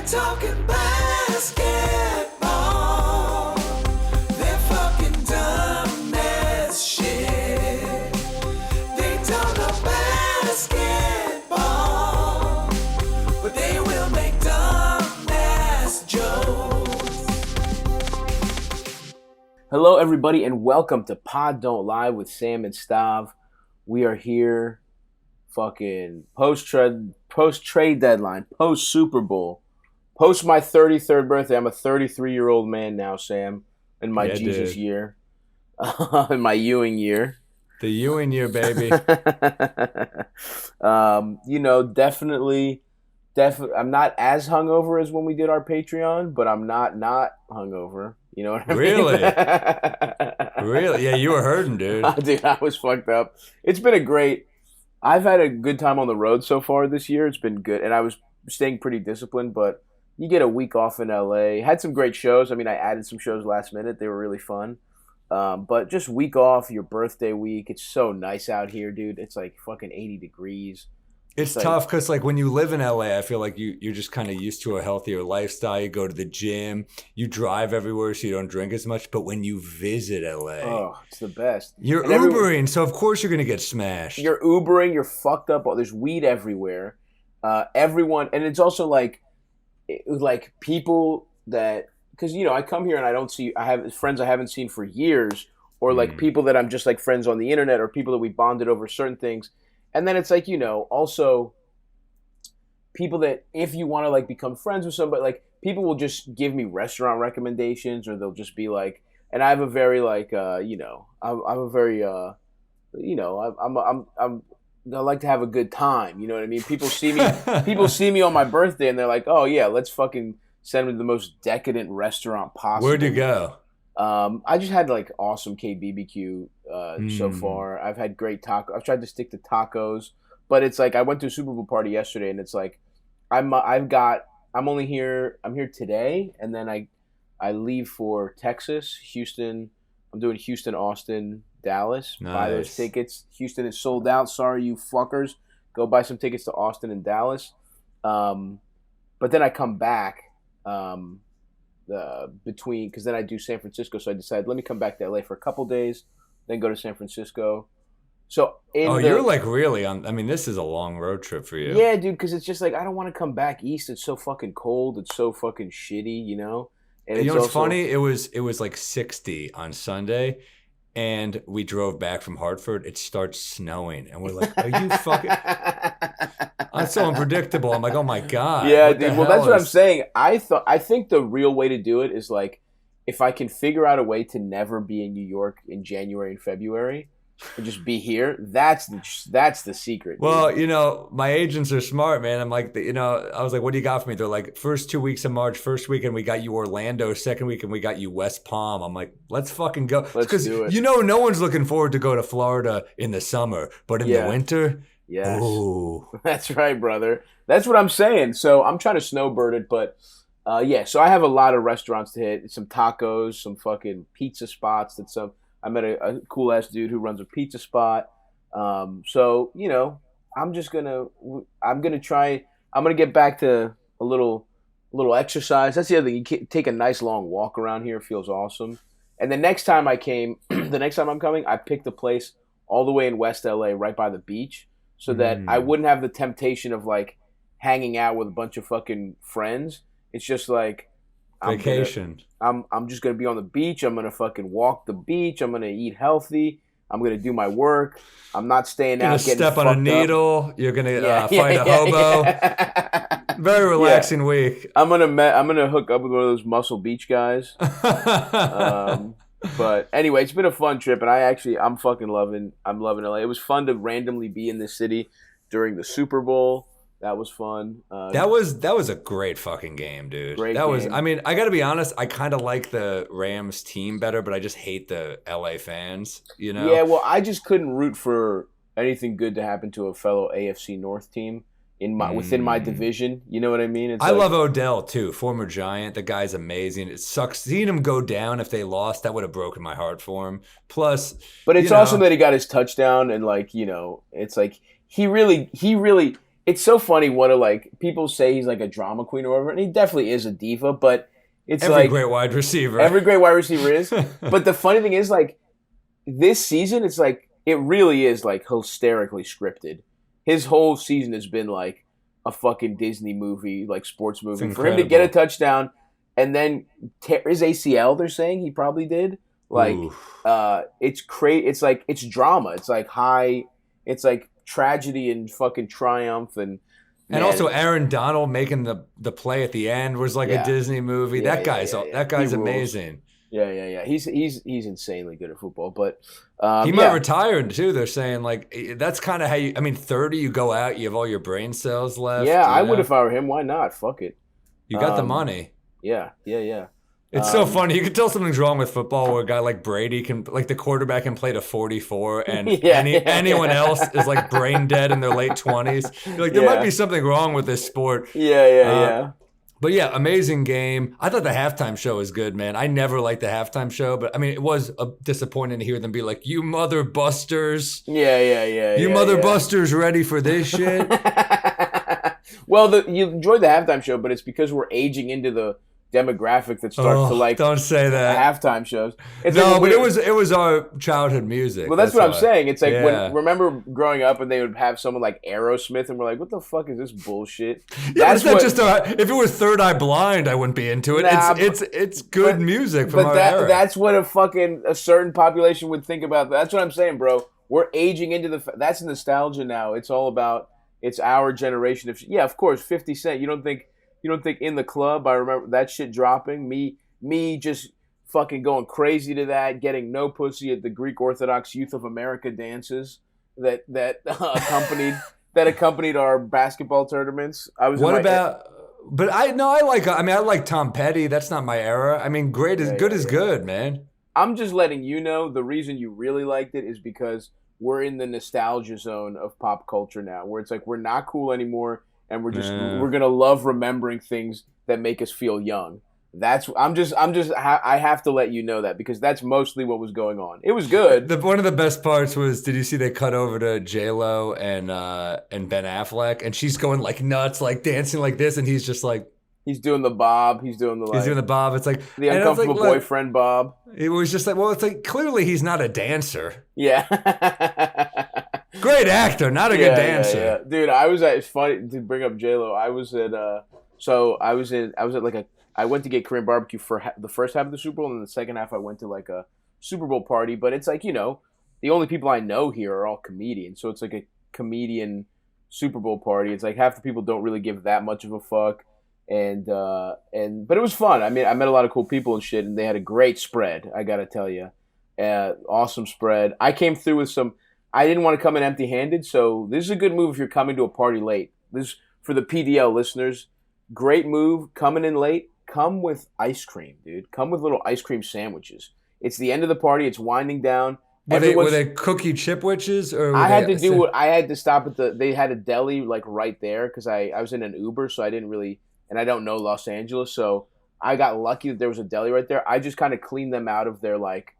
talking basketball. They're fucking dumb as shit. They don't know basketball, but they will make dumb ass jokes. Hello, everybody, and welcome to Pod Don't Lie with Sam and Stav. We are here, fucking post-trade deadline, post-Super Bowl, post my 33rd birthday. I'm a 33-year-old man now, Sam, in my Jesus year, in my Ewing year. The Ewing year, baby. Definitely, I'm not as hungover as when we did our Patreon, but I'm not hungover. You know what I mean? Really? Really? Yeah, you were hurting, dude. Dude, I was fucked up. It's been I've had a good time on the road so far this year. It's been good. And I was staying pretty disciplined, but you get a week off in LA. Had some great shows. I mean, I added some shows last minute. They were really fun. But just week off, your birthday week. It's so nice out here, dude. It's like fucking 80 degrees. It's tough because, like, when you live in LA, I feel like you're just kind of used to a healthier lifestyle. You go to the gym, you drive everywhere, so you don't drink as much. But when you visit LA, oh, it's the best. You're Ubering, so of course you're gonna get smashed. You're Ubering, you're fucked up. There's weed everywhere. Everyone, and it's also like people that, because I come here and I have friends I haven't seen for years, or like people that I'm just like friends on the internet, or people that we bonded over certain things. And then it's like, also people that if you want to like become friends with somebody, like people will just give me restaurant recommendations, or they'll just be like, and I have a very like, I'm a very, I like to have a good time. You know what I mean? People see me on my birthday and they're like, oh yeah, let's fucking send me to the most decadent restaurant possible. Where'd you go? I just had like awesome KBBQ so far. I've had great tacos. I've tried to stick to tacos, but it's like I went to a Super Bowl party yesterday, and it's like I'm here today, and then I leave for Texas, Houston. I'm doing Houston, Austin, Dallas. Nice. Buy those tickets. Houston is sold out. Sorry, you fuckers. Go buy some tickets to Austin and Dallas. But then I come back. Because then I do San Francisco, so I decided let me come back to LA for a couple days, then go to San Francisco. So you're like really on. I mean, this is a long road trip for you. Yeah, dude, because it's just like I don't want to come back east. It's so fucking cold. It's so fucking shitty, And you know what's funny? It was like 60 on Sunday, and we drove back from Hartford. It starts snowing, and we're like, "Are you fucking?" I'm so unpredictable. I'm like, oh my God. Yeah, dude. Well, that's what I'm saying. I think the real way to do it is like, if I can figure out a way to never be in New York in January and February and just be here, that's the secret. Well, my agents are smart, man. I'm like, I was like, what do you got for me? They're like, first 2 weeks of March, first weekend we got you Orlando, second weekend we got you West Palm. I'm like, let's fucking go. Let's do it. No one's looking forward to go to Florida in the summer, but in the winter. Yes. Ooh. That's right, brother. That's what I'm saying. So I'm trying to snowbird it, but so I have a lot of restaurants to hit. Some tacos, some fucking pizza spots. I met a cool ass dude who runs a pizza spot. I'm gonna get back to a little exercise. That's the other thing. You can take a nice long walk around here. It feels awesome. And the next time I'm coming, I picked a place all the way in West LA, right by the beach, so that I wouldn't have the temptation of like hanging out with a bunch of fucking friends. It's just like vacation. I'm just gonna be on the beach. I'm gonna fucking walk the beach. I'm gonna eat healthy. I'm gonna do my work. I'm not staying out. Getting step on a needle. You're gonna fight a hobo. Very relaxing week. I'm gonna hook up with one of those Muscle Beach guys. But anyway, it's been a fun trip, and I'm loving LA. It was fun to randomly be in this city during the Super Bowl. That was fun. That was a great fucking game, dude. I gotta be honest, I kind of like the Rams team better, but I just hate the LA fans, Yeah, well, I just couldn't root for anything good to happen to a fellow AFC North team within my division. You know what I mean? I love Odell too, former Giant. The guy's amazing. It sucks seeing him go down. If they lost, that would have broken my heart for him. Plus, but it's awesome that he got his touchdown, and it's like he really it's so funny what people say he's like a drama queen or whatever, and he definitely is a diva, but it's Every great wide receiver. every great wide receiver is. But the funny thing is, like, this season, it's like it really is like hysterically scripted. His whole season has been like a fucking Disney movie, like sports movie. For him to get a touchdown and then tear his ACL, they're saying he probably did. Like, it's crazy. It's like it's drama. It's like it's like tragedy and fucking triumph and. And also Aaron Donald making the play at the end was like a Disney movie. That guy's amazing. Yeah. He's insanely good at football, but he might retire too. They're saying like that's kind of how 30, you go out, you have all your brain cells left. Yeah, I would if I were him. Why not? Fuck it. You got the money. Yeah. It's so funny. You can tell something's wrong with football where a guy like Brady the quarterback can play to 44 and anyone else is like brain dead in their late 20s. You're like, there might be something wrong with this sport. Yeah. But yeah, amazing game. I thought the halftime show was good, man. I never liked the halftime show, but I mean, it was disappointing to hear them be like, you mother busters. Yeah. You mother busters ready for this shit? Well, you enjoyed the halftime show, but it's because we're aging into the demographic that starts to like don't say that halftime shows. It's no, but it was our childhood music. Well, that's what I'm saying. It's like remember growing up and they would have someone like Aerosmith and we're like, what the fuck is this bullshit? That's not just if it was Third Eye Blind, I wouldn't be into it. It's good music from our era. That's what a certain population would think about. That's what I'm saying, bro. We're aging into that's nostalgia now. It's all about it's our generation. Of course, 50 Cent. You don't think In the Club, I remember that shit dropping, me just fucking going crazy to that, getting no pussy at the Greek Orthodox Youth of America dances that accompanied our basketball tournaments. I like Tom Petty. That's not my era. I mean, good is good, man. I'm just letting you know the reason you really liked it is because we're in the nostalgia zone of pop culture now, where it's like we're not cool anymore. And we're gonna love remembering things that make us feel young. I have to let you know that because that's mostly what was going on. It was good. One of the best parts was, did you see they cut over to J-Lo and Ben Affleck, and she's going like nuts, like dancing like this, and he's just like he's doing the bob. He's doing the bob. It's like the uncomfortable boyfriend bob. It was just like, well, it's like clearly he's not a dancer. Yeah. Great actor, not a good dancer. Yeah. Dude, it's funny to bring up J-Lo. I went to get Korean barbecue for the first half of the Super Bowl, and then the second half I went to like a Super Bowl party. But it's like, the only people I know here are all comedians. So it's like a comedian Super Bowl party. It's like half the people don't really give that much of a fuck. But it was fun. I mean, I met a lot of cool people and shit, and they had a great spread, I gotta tell you. Awesome spread. I came through with I didn't want to come in empty-handed, so this is a good move if you're coming to a party late. This for the PDL listeners. Great move, coming in late. Come with ice cream, dude. Come with little ice cream sandwiches. It's the end of the party. It's winding down. Were they cookie chipwiches? Or I had to stop at they had a deli like right there because I was in an Uber, so I didn't really, and I don't know Los Angeles, so I got lucky that there was a deli right there. I just kind of cleaned them out of their like,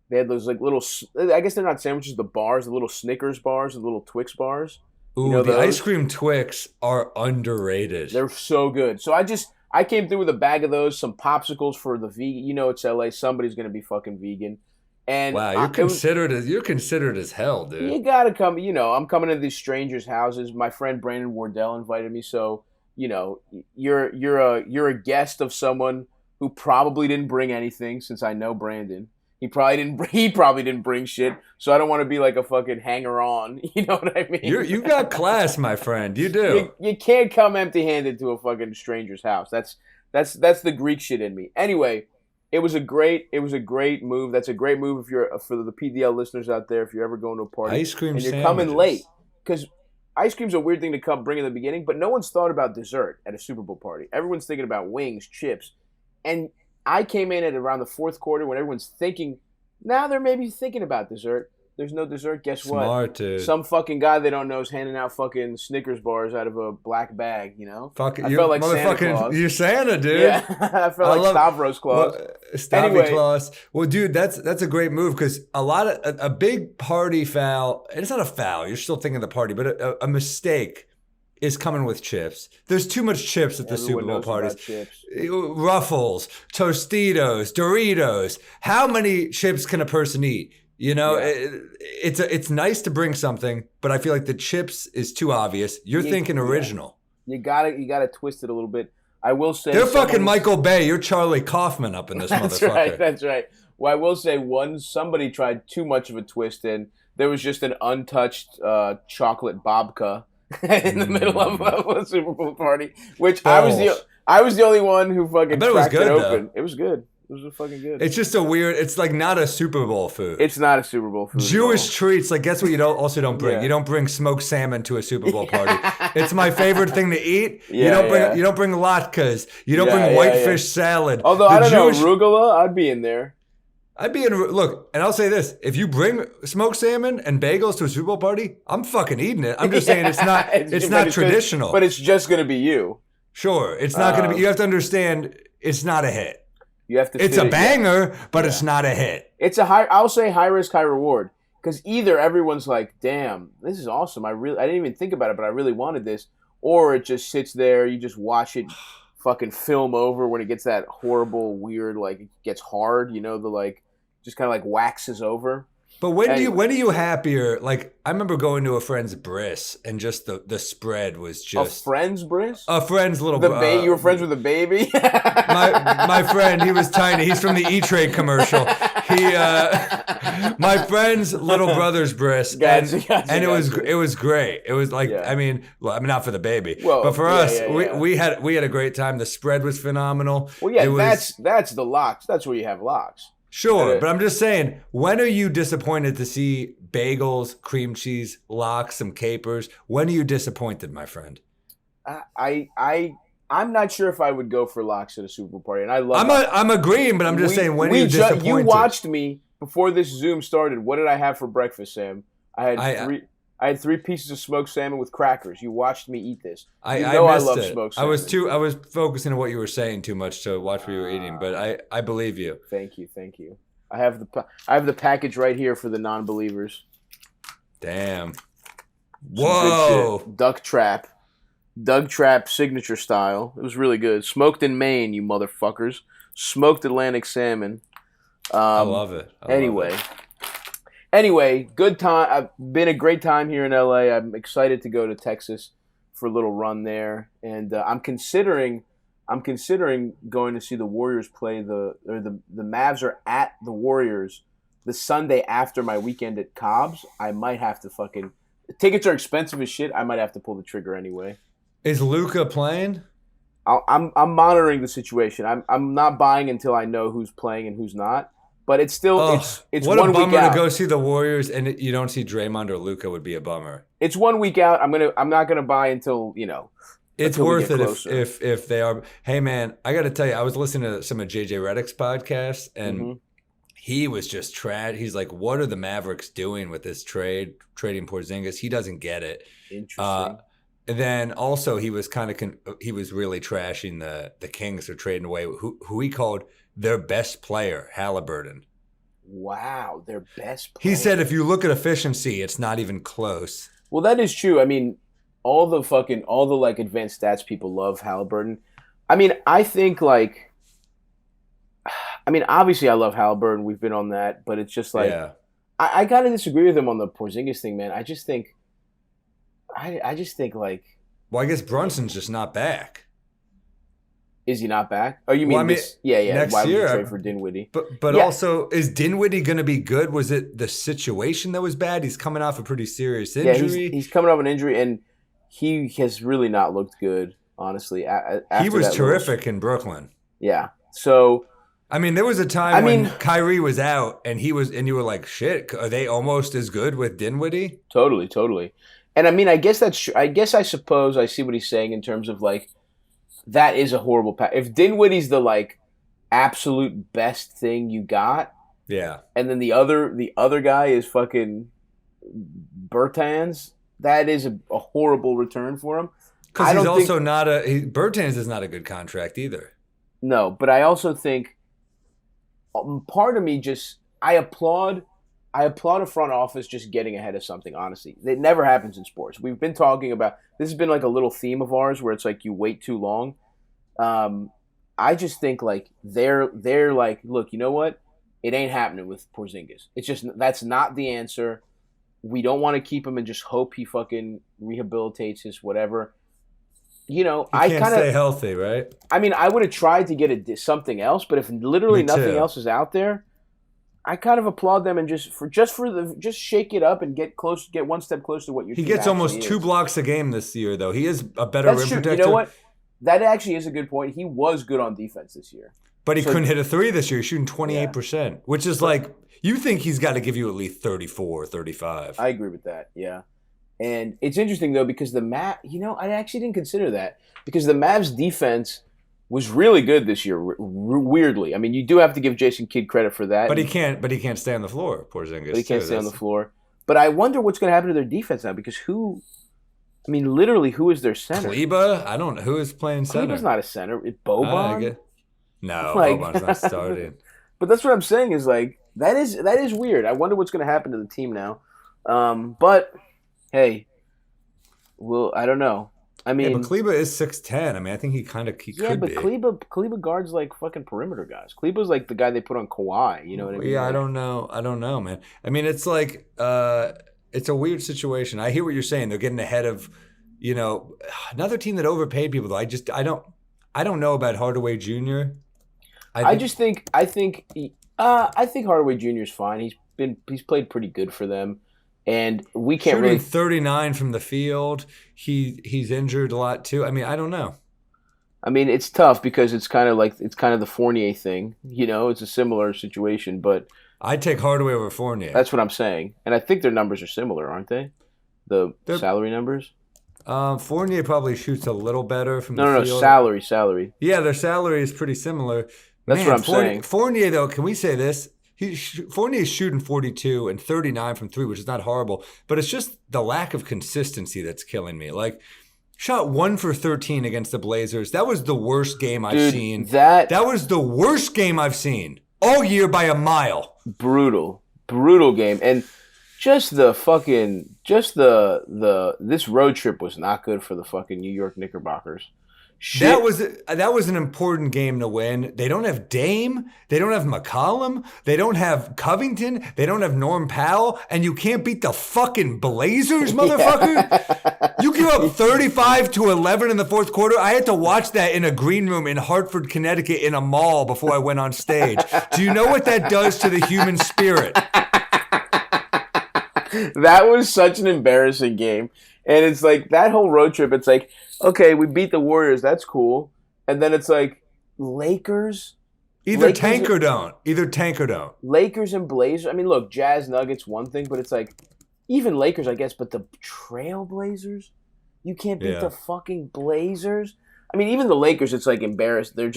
they had those like little, I guess they're not sandwiches, the bars, the little Snickers bars, the little Twix bars. Ooh, the ice cream Twix are underrated. They're so good. So I came through with a bag of those, some popsicles for the vegan. It's LA. Somebody's gonna be fucking vegan. And wow, you're considered as hell, dude. You gotta come. I'm coming to these strangers' houses. My friend Brandon Wardell invited me, so you're a guest of someone who probably didn't bring anything. Since I know Brandon, he probably didn't bring shit. So I don't want to be like a fucking hanger on. You know what I mean? You got class, my friend. You do. You can't come empty-handed to a fucking stranger's house. That's the Greek shit in me. Anyway, it was a great move. That's a great move if you're for the PDL listeners out there. If you're ever going to a party, ice cream, and you're sandwiches. Coming late, because ice cream's a weird thing to bring in the beginning. But no one's thought about dessert at a Super Bowl party. Everyone's thinking about wings, chips, and I came in at around the fourth quarter when everyone's thinking. Now they're maybe thinking about dessert. There's no dessert. Guess what? Smart, dude. Some fucking guy they don't know is handing out fucking Snickers bars out of a black bag, Fucking, I felt like Santa Claus. You're Santa, dude. Yeah, I felt like Stavros Claus. Stavy Claus. Well, dude, that's a great move because a big party foul, and it's not a foul. You're still thinking of the party, but a mistake is coming with chips. There's too much chips at the Super Everyone Bowl knows parties. about chips. Ruffles, Tostitos, Doritos. How many chips can a person eat? You know, Yeah. it's nice to bring something, but I feel like the chips is too obvious. You're thinking original. You gotta twist it a little bit. I will say They're fucking Michael Bay. You're Charlie Kaufman up in this That's motherfucker. right. That's right. Well, I will say somebody tried too much of a twist in. There was just an untouched chocolate babka in the middle of a Super Bowl party, which I was the only one who fucking bet it was cracked it good, open. though. It was good. It was fucking good. It's just a weird. It's like not a Super Bowl food. It's not a Super Bowl food. Jewish treats. Like guess what? You don't bring. Yeah. You don't bring smoked salmon to a Super Bowl party. It's my favorite thing to eat. Yeah, You don't bring latkes. You don't bring whitefish salad. Although I don't know, arugula, I'd be in there. I'd be in. Look, and I'll say this: if you bring smoked salmon and bagels to a Super Bowl party, I'm fucking eating it. I'm just saying it's not. It's not traditional. But it's just gonna be you. Sure, it's not going to be. You have to understand, it's not a hit. You have to. It's a banger, but it's not a hit. It's I'll say high risk, high reward. Because either everyone's like, "Damn, this is awesome. I didn't even think about it, but I really wanted this," or it just sits there. You just watch it, fucking film over when it gets that horrible, weird, like it gets hard. You know, just kind of like waxes over. But when are you happier? Like I remember going to a friend's bris and just the spread was just a friend's bris. A friend's little. You were friends with a baby. my friend, he was tiny. He's from the E-Trade commercial. My friend's little brother's bris, and it was great. It was like I mean not for the baby, but for us, we had a great time. The spread was phenomenal. Well, yeah, that's the locks. That's where you have locks. Sure, but I'm just saying, when are you disappointed to see bagels, cream cheese, lox, some capers? When are you disappointed, my friend? I'm not sure if I would go for lox at a Super Bowl party, and I love. I'm agreeing, but I'm just saying, when are you disappointed? You watched me before this Zoom started. What did I have for breakfast, Sam? I had 3 pieces of smoked salmon with crackers. You watched me eat this. I love smoked salmon. I was focusing on what you were saying too much to watch what you were eating, but I believe you. Thank you. I have the package right here for the non-believers. Damn. Whoa. Duck Trap signature style. It was really good. Smoked in Maine, you motherfuckers. Smoked Atlantic salmon. I love it. Anyway, good time. I've been a great time here in LA. I'm excited to go to Texas for a little run there, and I'm considering going to see the Warriors play the Mavs are at the Warriors the Sunday after my weekend at Cobb's. I might have to tickets are expensive as shit. I might have to pull the trigger anyway. Is Luka playing? I'm monitoring the situation. I'm not buying until I know who's playing and who's not. But it's still it's what 1 a week bummer out. to go see the Warriors and you don't see Draymond or Luka would be a bummer. It's 1 week out. I'm not gonna buy until It's worth it if they are. Hey man, I got to tell you, I was listening to some of JJ Redick's podcasts and he was just He's like, what are the Mavericks doing with this trading Porzingis? He doesn't get it. Interesting. And then also he was he was really trashing the Kings for trading away who he called their best player, Halliburton. Wow, their best player. He said if you look at efficiency, it's not even close. Well, that is true. I mean, all the like advanced stats people love Halliburton. I mean, I think obviously I love Halliburton. We've been on that, but it's just like I gotta disagree with him on the Porzingis thing, man. I just think like. Well, I guess Brunson's just not back. Is he not back? Oh, you mean this? Yeah. Next Why year, would you trade for Dinwiddie? But also, is Dinwiddie going to be good? Was it the situation that was bad? He's coming off a pretty serious injury. Yeah, he's coming off an injury, and he has really not looked good, honestly. He was terrific in Brooklyn. Yeah. So, I mean, there was a time when Kyrie was out, and you were like, "Shit, are they almost as good with Dinwiddie?" Totally. And I mean, I guess that's true. I suppose I see what he's saying in terms of like. That is a horrible pass. If Dinwiddie's the like absolute best thing you got, yeah, and then the other guy is fucking Bertans, that is a horrible return for him. Because he's also not Bertans is not a good contract either. No, but I also think part of me I applaud I applaud a front office just getting ahead of something, honestly. It never happens in sports. We've been talking about this has been like a little theme of ours where it's like you wait too long. I just think like they're like, look, you know what? It ain't happening with Porzingis. It's just that's not the answer. We don't want to keep him and just hope he fucking rehabilitates his whatever. You know, He can't stay healthy, right? I mean, I would have tried to get something else, but if literally nothing else is out there, I kind of applaud them and just shake it up and get one step closer to what you're. He gets almost 2 blocks a game this year, though. He is a better rim protector. You know what? That actually is a good point. He was good on defense this year, but he couldn't hit a 3 this year. He's shooting 28%, which is like you think he's got to give you at least 34, 35. I agree with that. Yeah, and it's interesting though because the I actually didn't consider that because the Mavs defense was really good this year. Weirdly, I mean, you do have to give Jason Kidd credit for that. But he can't. But he can't stay on the floor. Porzingis. But he can't stay on the floor. But I wonder what's going to happen to their defense now because literally, who is their center? Kleba? I don't know. Who is playing center? Kleba's not a center. It's Boban. No, Boban's not starting. But that's what I'm saying is like that is weird. I wonder what's going to happen to the team now. But hey, I don't know. I mean, but Kleba is 6'10". I mean, I think he could be. Kleba guards like fucking perimeter guys. Kleba's like the guy they put on Kawhi. You know what I mean? Yeah, like, I don't know, man. I mean, it's like it's a weird situation. I hear what you're saying. They're getting ahead of, another team that overpaid people. Though I don't know about Hardaway Jr. I think Hardaway Jr. is fine. He's played pretty good for them. And we can't shooting 39 from the field. He's injured a lot too. I mean, I don't know. I mean, it's tough because it's kind of the Fournier thing. It's a similar situation, but I'd take Hardaway over Fournier. That's what I'm saying. And I think their numbers are similar, aren't they? They're salary numbers? Fournier probably shoots a little better from the field. No, salary. Yeah, their salary is pretty similar. That's what I'm saying. Fournier, though, can we say this? Fournier is shooting 42 and 39 from 3, which is not horrible, but it's just the lack of consistency that's killing me. Like, shot 1 for 13 against the Blazers. That was the worst game I've seen. That was the worst game I've seen all year by a mile. Brutal game. And just this road trip was not good for the fucking New York Knickerbockers. Shit. That was an important game to win. They don't have Dame. They don't have McCollum. They don't have Covington. They don't have Norm Powell. And you can't beat the fucking Blazers, motherfucker. Yeah. You give up 35-11 in the fourth quarter. I had to watch that in a green room in Hartford, Connecticut in a mall before I went on stage. Do you know what that does to the human spirit? That was such an embarrassing game. And it's like that whole road trip, it's like, okay, we beat the Warriors. That's cool. And then it's like Lakers. Either tank or don't. Lakers and Blazers. I mean, look, Jazz Nuggets, one thing, but it's like even Lakers, I guess, but the Trailblazers? You can't beat the fucking Blazers? I mean, even the Lakers, it's like embarrassed. They're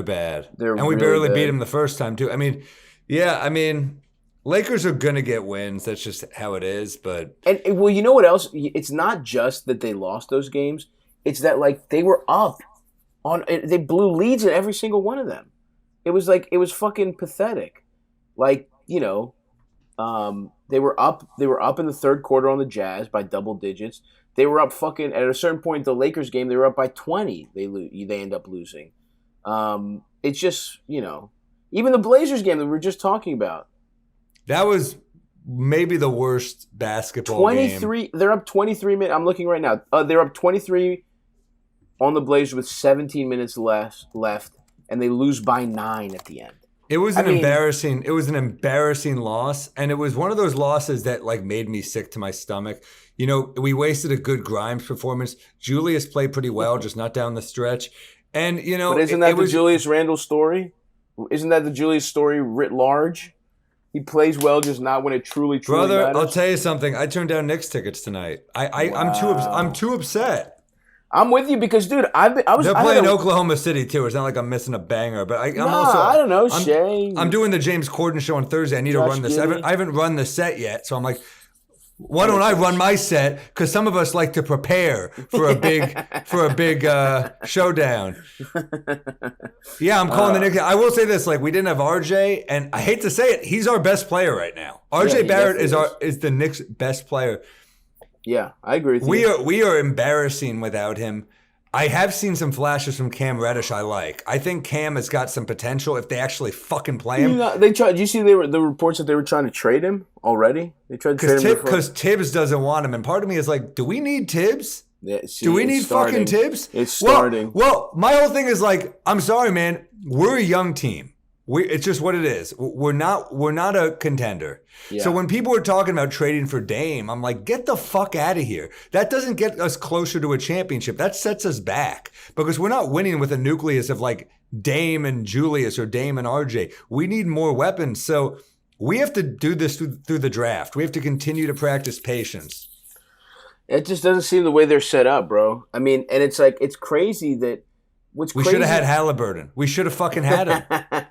bad. And we barely beat them the first time, too. I mean, Lakers are going to get wins. That's just how it is. But well, you know what else? It's not just that they lost those games. It's that, like, they were up. They blew leads in every single one of them. It was fucking pathetic. Like, they were up in the third quarter on the Jazz by double digits. They were up fucking, at a certain point, the Lakers game, they were up by 20. They end up losing. It's just, even the Blazers game that we were just talking about. That was maybe the worst basketball game. They're up 23 minutes. I'm looking right now. They're up 23 on the Blazers with 17 minutes left, and they lose by 9 at the end. It was an embarrassing loss, and it was one of those losses that like made me sick to my stomach. We wasted a good Grimes performance. Julius played pretty well, just not down the stretch. And but isn't that the Julius Randle story? Isn't that the Julius story writ large? He plays well, just not when it truly Brother, matters. I'll tell you something. I turned down Knicks tickets tonight. I'm too upset. I'm with you because, dude, They're playing Oklahoma City too. It's not like I'm missing a banger, but I don't know, Shay. I'm doing the James Corden show on Thursday. I need to run this. I haven't run the set yet, so I'm like, Why don't I run my set? Because some of us like to prepare for a big showdown. Yeah, I'm calling the Knicks. I will say this: like, we didn't have RJ, and I hate to say it, he's our best player right now. RJ Barrett is the Knicks' best player. Yeah, I agree with you. We are embarrassing without him. I have seen some flashes from Cam Reddish I like. I think Cam has got some potential if they actually fucking play him. They tried. Did you see the reports that they were trying to trade him already? They tried to trade him because Tibbs doesn't want him, and part of me is like, do we need Tibbs? Yeah, see, do we need fucking Tibbs? It's starting. Well, my whole thing is like, I'm sorry, man. We're a young team. It's just what it is. We're not a contender. Yeah. So when people are talking about trading for Dame, I'm like, get the fuck out of here. That doesn't get us closer to a championship. That sets us back because we're not winning with a nucleus of like Dame and Julius or Dame and RJ. We need more weapons. So we have to do this through the draft. We have to continue to practice patience. It just doesn't seem the way they're set up, bro. I mean, and it's like, it's crazy that we should have had Halliburton. We should have fucking had him.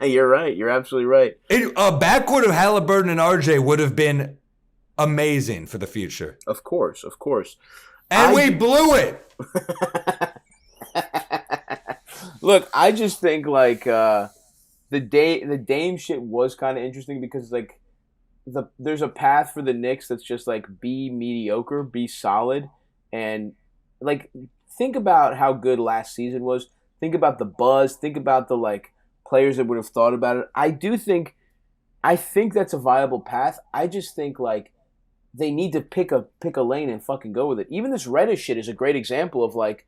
You're right. You're absolutely right. A backcourt of Halliburton and RJ would have been amazing for the future. Of course. And we blew it. Look, I just think like the Dame shit was kind of interesting because like there's a path for the Knicks that's just like be mediocre, be solid, and like think about how good last season was. Think about the buzz. Think about the like players that would have thought about it. I think that's a viable path. I just think like they need to pick a lane and fucking go with it. Even this Reddish shit is a great example of like,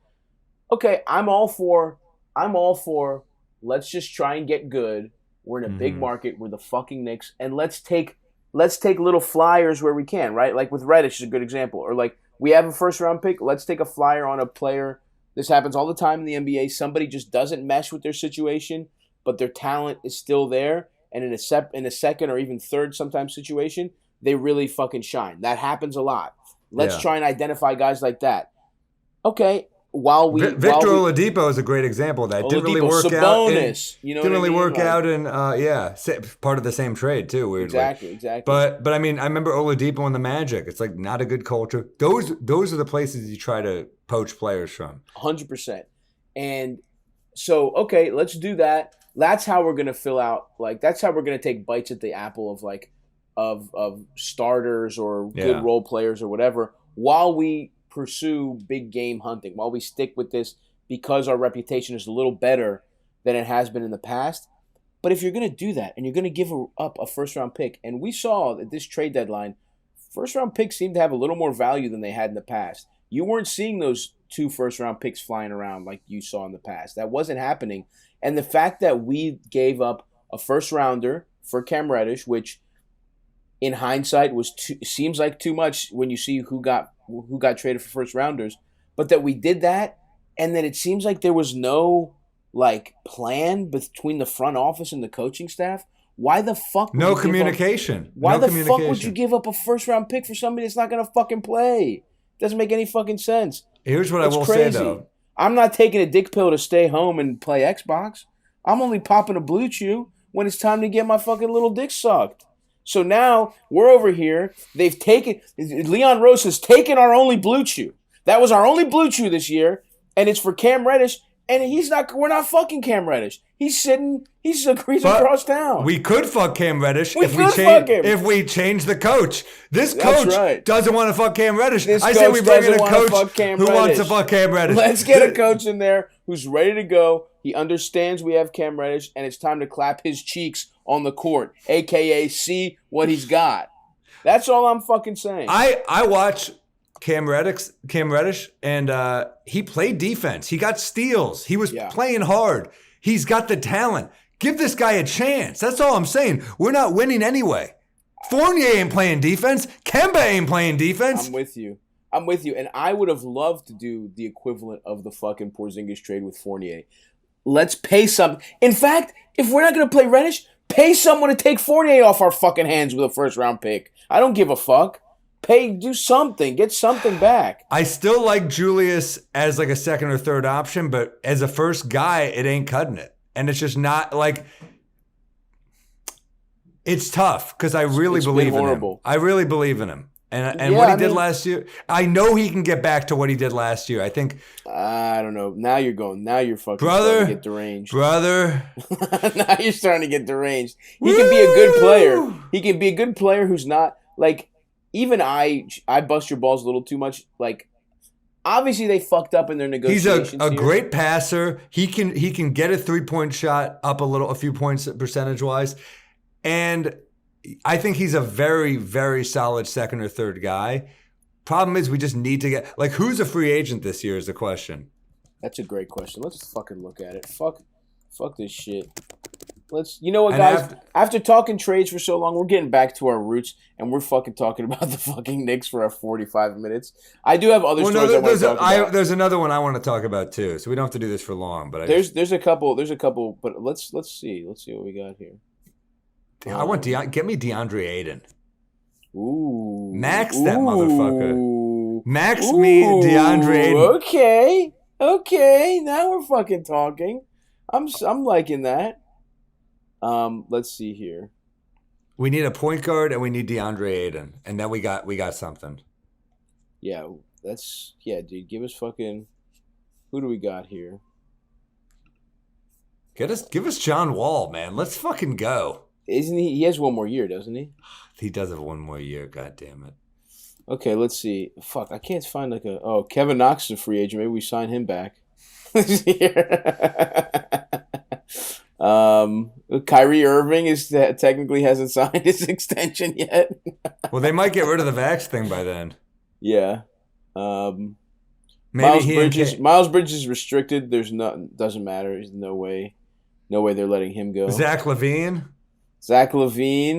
okay, I'm all for let's just try and get good. We're in a big market. We're the fucking Knicks, and let's take little flyers where we can, right? Like with Reddish is a good example. Or like we have a first round pick. Let's take a flyer on a player. This happens all the time in the NBA. Somebody just doesn't mesh with their situation, but their talent is still there. And in a second or even third sometimes situation, they really fucking shine. That happens a lot. Let's try and identify guys like that. Okay, Victor Oladipo is a great example of that. Didn't really work Sabonis, out. Didn't really work out in part of the same trade too. Weirdly. Exactly. But I mean, I remember Oladipo and the Magic. It's like not a good culture. Those are the places you try to poach players from. 100%. And so, okay, let's do that. That's how we're gonna fill out. Like that's how we're gonna take bites at the apple of like of starters or good role players or whatever, while we pursue big game hunting, while we stick with this because our reputation is a little better than it has been in the past. But if you're going to do that and you're going to give up a first-round pick, and we saw at this trade deadline, first-round picks seem to have a little more value than they had in the past. You weren't seeing those 2 first-round picks flying around like you saw in the past. That wasn't happening. And the fact that we gave up a first-rounder for Cam Reddish, which in hindsight seems like too much when you see who got traded for first rounders, but that we did that, and then it seems like there was no like plan between the front office and the coaching staff. Why the fuck? No communication. Why the fuck would you give up a first round pick for somebody that's not gonna fucking play? Doesn't make any fucking sense. Here's what I will say though. I'm not taking a dick pill to stay home and play Xbox. I'm only popping a Blue Chew when it's time to get my fucking little dick sucked. So now we're over here. Leon Rose has taken our only Blue Chew. That was our only Blue Chew this year, and it's for Cam Reddish. And we're not fucking Cam Reddish. He's across town. We could fuck Cam Reddish if we change the coach. This coach doesn't want to fuck Cam Reddish. I say we bring in a coach who wants to fuck Cam Reddish. Let's get a coach in there who's ready to go. He understands we have Cam Reddish, and it's time to clap his cheeks on the court, a.k.a. see what he's got. That's all I'm fucking saying. I watch Cam Reddish, and he played defense. He got steals. He was playing hard. He's got the talent. Give this guy a chance. That's all I'm saying. We're not winning anyway. Fournier ain't playing defense. Kemba ain't playing defense. I'm with you. And I would have loved to do the equivalent of the fucking Porzingis trade with Fournier. Let's pay some. In fact, if we're not going to play Reddish, pay someone to take Fournier off our fucking hands with a first-round pick. I don't give a fuck. Do something. Get something back. I still like Julius as like a second or third option, but as a first guy, it ain't cutting it. And it's just not like... It's tough because I really believe in him. I really believe in him. And what he did last year, I know he can get back to what he did last year. I think. I don't know. Now you're fucking Brother, starting to get deranged. Brother. Now you're starting to get deranged. He can be a good player. He can be a good player who's not like even I bust your balls a little too much. Like obviously they fucked up in their negotiations. He's a great passer. He can get a 3-point shot up a few points percentage wise, and I think he's a very, very solid second or third guy. Problem is, we just need to get who's a free agent this year is the question. That's a great question. Let's fucking look at it. Fuck this shit. You know what, guys? After talking trades for so long, we're getting back to our roots, and we're fucking talking about the fucking Knicks for our 45 minutes. I do have other stories I want to talk about. There's another one I want to talk about too, so we don't have to do this for long. But there's a couple, but let's see what we got here. I want get me DeAndre Ayton. Ooh, max that motherfucker. Max me DeAndre Ayton. Okay. Now we're fucking talking. I'm liking that. Let's see here. We need a point guard and we need DeAndre Ayton, and then we got something. Yeah, dude. Give us fucking. Who do we got here? Give us John Wall, man. Let's fucking go. Isn't he? He has one more year, doesn't he? He does have one more year. God damn it. Okay, let's see. Fuck, I can't find Kevin Knox is a free agent. Maybe we sign him back. Kyrie Irving technically hasn't signed his extension yet. Well, they might get rid of the vax thing by then. Yeah. Maybe Miles Bridges is restricted. Doesn't matter. There's no way they're letting him go. Zach LaVine.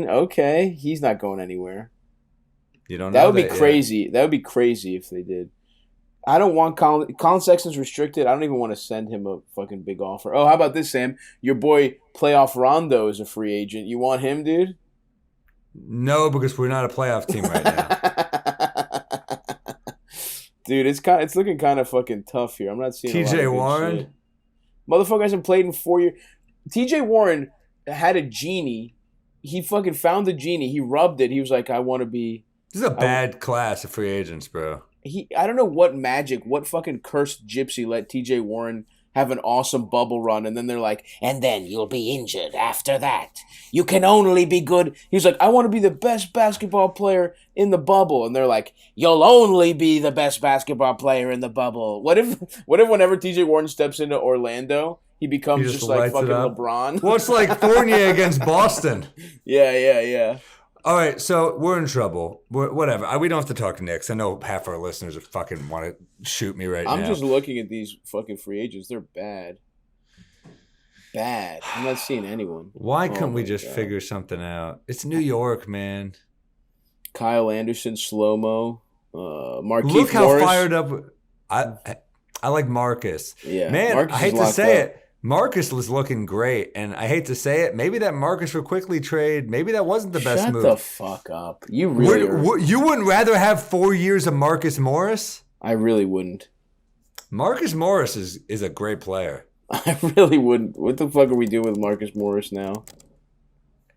Okay, he's not going anywhere. You don't know that would be crazy. Yet. That would be crazy if they did. I don't want Colin Sexton's restricted. I don't even want to send him a fucking big offer. Oh, how about this, Sam? Your boy Playoff Rondo is a free agent. You want him, dude? No, because we're not a playoff team right now. Dude, it's looking kind of fucking tough here. I'm not seeing TJ Warren. Shit. Motherfucker hasn't played in 4 years. TJ Warren had a genie. He fucking found the genie. He rubbed it. He was like, I want to be. This is a bad class of free agents, bro. I don't know what fucking cursed gypsy let TJ Warren have an awesome bubble run, and then they're like, and then you'll be injured after that. You can only be good. He was like, I want to be the best basketball player in the bubble, and they're like, you'll only be the best basketball player in the bubble. What if whenever TJ Warren steps into Orlando, he becomes just like fucking LeBron? Well, it's like Fournier against Boston. Yeah. All right, so we're in trouble. Whatever. We don't have to talk Knicks. I know half our listeners fucking want to shoot me now. I'm just looking at these fucking free agents. They're bad. I'm not seeing anyone. Why couldn't we just figure something out? It's New York, man. Kyle Anderson, slow-mo. Markieff Morris. Look how fired up. I like Marcus. Yeah, man, Marcus I hate to say it. Marcus was looking great, and I hate to say it, maybe that Marcus for quickly trade, maybe that wasn't the best move. Shut the fuck up. You really you wouldn't rather have 4 years of Marcus Morris? I really wouldn't. Marcus Morris is a great player. I really wouldn't. What the fuck are we doing with Marcus Morris now?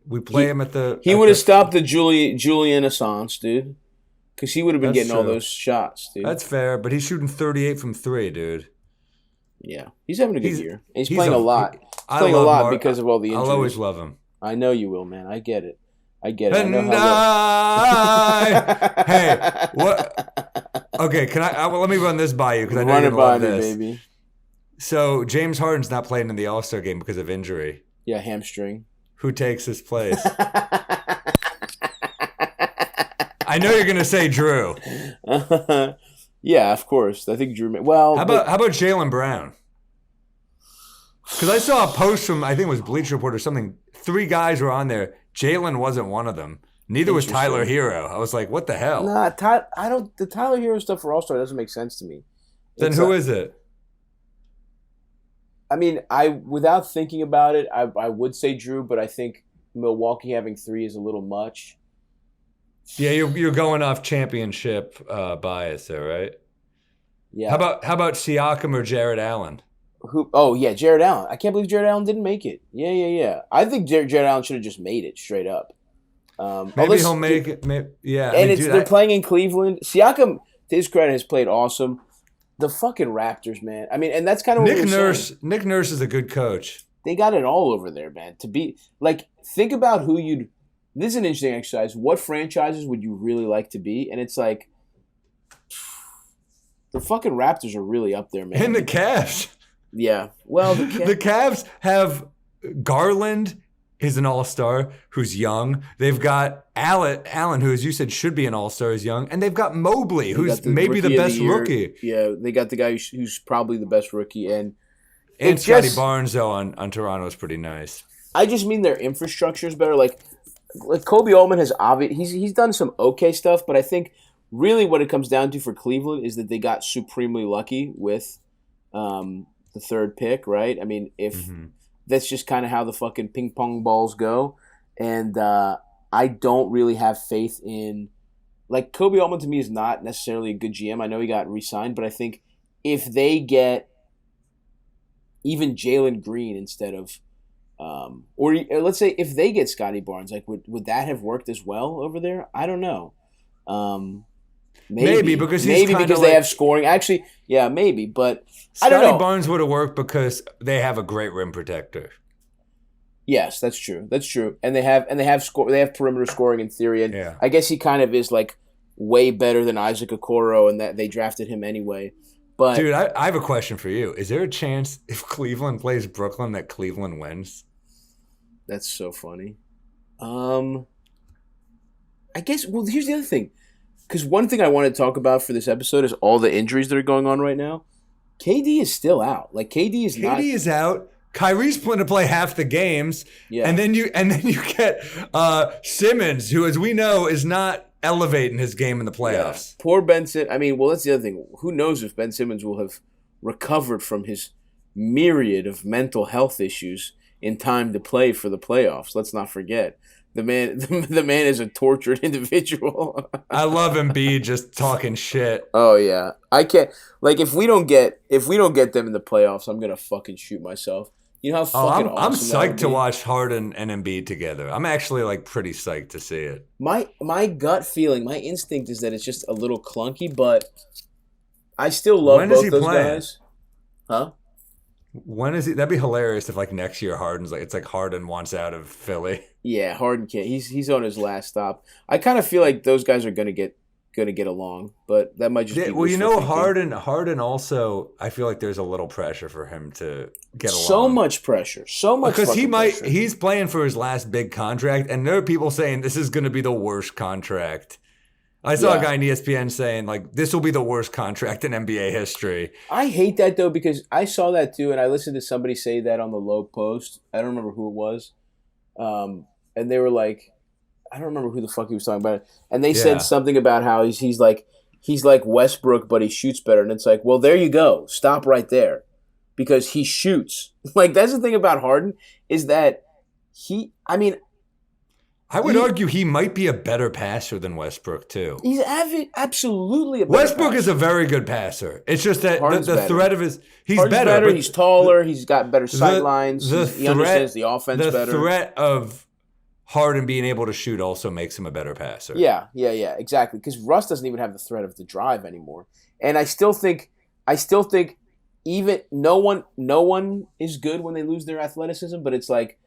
We play him at the... He would have stopped the Julian Assange, dude. Because he would have been getting all those shots, dude. That's fair, but he's shooting 38 from 3, dude. Yeah, he's having a good year. He's playing a lot. He's playing a lot because of all the injuries. I'll always love him. I know you will, man. I get it. And hey, what? Okay, can I? Let me run this by you because I know you're gonna love this. Baby. So James Harden's not playing in the All-Star game because of injury. Yeah, hamstring. Who takes his place? I know you're gonna say Drew. Yeah, of course. I think Drew. Well, how about Jaylen Brown? Because I saw a post from I think it was Bleacher Report or something. 3 guys were on there. Jaylen wasn't one of them. Neither was Tyler Hero. I was like, what the hell? Nah, I don't. The Tyler Hero stuff for All-Star doesn't make sense to me. Then who is it? I mean, without thinking about it, I would say Drew, but I think Milwaukee having 3 is a little much. Yeah, you're going off championship bias there, right? Yeah. How about Siakam or Jared Allen? Oh yeah, Jared Allen. I can't believe Jared Allen didn't make it. Yeah. I think Jared Allen should have just made it straight up. Maybe he'll make it. Yeah, And they're playing in Cleveland. Siakam, to his credit, has played awesome. The fucking Raptors, man. I mean, and that's kind of what Nick Nurse is a good coach. They got it all over there, man. To be like, think about who you'd. This is an interesting exercise. What franchises would you really like to be? And it's like, the fucking Raptors are really up there, man. And the Cavs. Yeah. Well, the Cavs have Garland is an all-star who's young. They've got Allen, who, as you said, should be an all-star, is young. And they've got Mobley, who's maybe the best rookie. Yeah, they got the guy who's probably the best rookie. And Scotty Barnes, though, on Toronto is pretty nice. I just mean their infrastructure is better. Like Kobe Altman has he's done some okay stuff, but I think really what it comes down to for Cleveland is that they got supremely lucky with the third pick, right? I mean, if that's just kind of how the fucking ping pong balls go, and I don't really have faith in like Kobe Altman. To me, is not necessarily a good GM. I know he got re-signed, but I think if they get even Jalen Green instead of or let's say if they get Scotty Barnes, like would that have worked as well over there? I don't know. Maybe because they have scoring. Actually, yeah, maybe, but I don't know. Scotty Barnes would have worked because they have a great rim protector. Yes, that's true. That's true. And they have perimeter scoring in theory, and I guess he kind of is like way better than Isaac Okoro, and that they drafted him anyway. But dude, I have a question for you. Is there a chance if Cleveland plays Brooklyn that Cleveland wins? That's so funny. I guess. Well, here's the other thing. Because one thing I want to talk about for this episode is all the injuries that are going on right now. KD is still out. Like KD is out. Kyrie's planning to play half the games. Yeah. And then you get Simmons, who, as we know, is not elevating his game in the playoffs. Yeah. Poor Ben Simmons. I mean, well, that's the other thing. Who knows if Ben Simmons will have recovered from his myriad of mental health issues in time to play for the playoffs. Let's not forget. The man is a tortured individual. I love Embiid just talking shit. Oh yeah, I can't. Like if we don't get them in the playoffs, I'm gonna fucking shoot myself. You know how fucking I'm awesome psyched to watch Harden and Embiid together. I'm actually like pretty psyched to see it. My gut feeling, my instinct is that it's just a little clunky, but I still love both those guys. Huh? When is he? That'd be hilarious if like next year Harden's like it's like Harden wants out of Philly. Yeah, Harden can't. He's on his last stop. I kind of feel like those guys are gonna get along, but that might just be well. You know, Harden also. I feel like there's a little pressure for him to get along. So much pressure. Because pressure. He's playing for his last big contract, and there are people saying this is going to be the worst contract. I saw a guy on ESPN saying, like, this will be the worst contract in NBA history. I hate that, though, because I saw that, too, and I listened to somebody say that on the Low Post. I don't remember who it was. And they were like, I don't remember who the fuck he was talking about. And they said something about how he's like Westbrook, but he shoots better. And it's like, well, there you go. Stop right there. Because he shoots. Like, that's the thing about Harden is that I would argue he might be a better passer than Westbrook, too. He's absolutely a better Westbrook passer. Is a very good passer. It's just that the threat of his... He's Harden's better. But he's taller. He's got better sight lines. He understands the offense better. The threat of Harden being able to shoot also makes him a better passer. Yeah, exactly. Because Russ doesn't even have the threat of the drive anymore. And I still think even no one is good when they lose their athleticism, but it's like,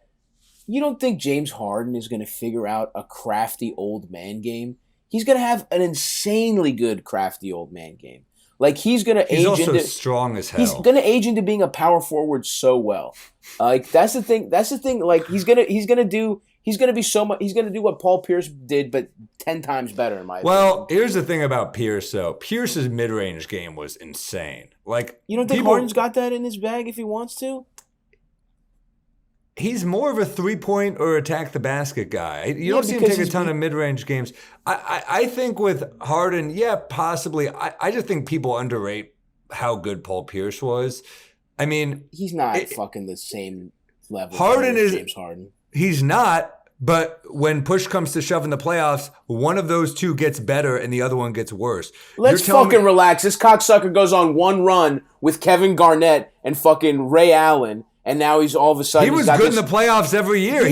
you don't think James Harden is going to figure out a crafty old man game? He's going to have an insanely good crafty old man game. Like he's going to age into... He's also strong as hell. He's going to age into being a power forward so well. Like that's the thing. Like he's going to do what Paul Pierce did, but 10 times better in my opinion. Well, here's the thing about Pierce, though. Pierce's mid-range game was insane. Like you don't think Harden's got that in his bag if he wants to? He's more of a three-point or attack-the-basket guy. You don't see him take a ton of mid-range games. I think with Harden, possibly. I just think people underrate how good Paul Pierce was. I mean... He's not fucking the same level Harden as is James Harden. He's not, but when push comes to shove in the playoffs, one of those two gets better and the other one gets worse. Let's fucking relax. This cocksucker goes on one run with Kevin Garnett and fucking Ray Allen. And now he's all of a sudden... He was good in the playoffs every year.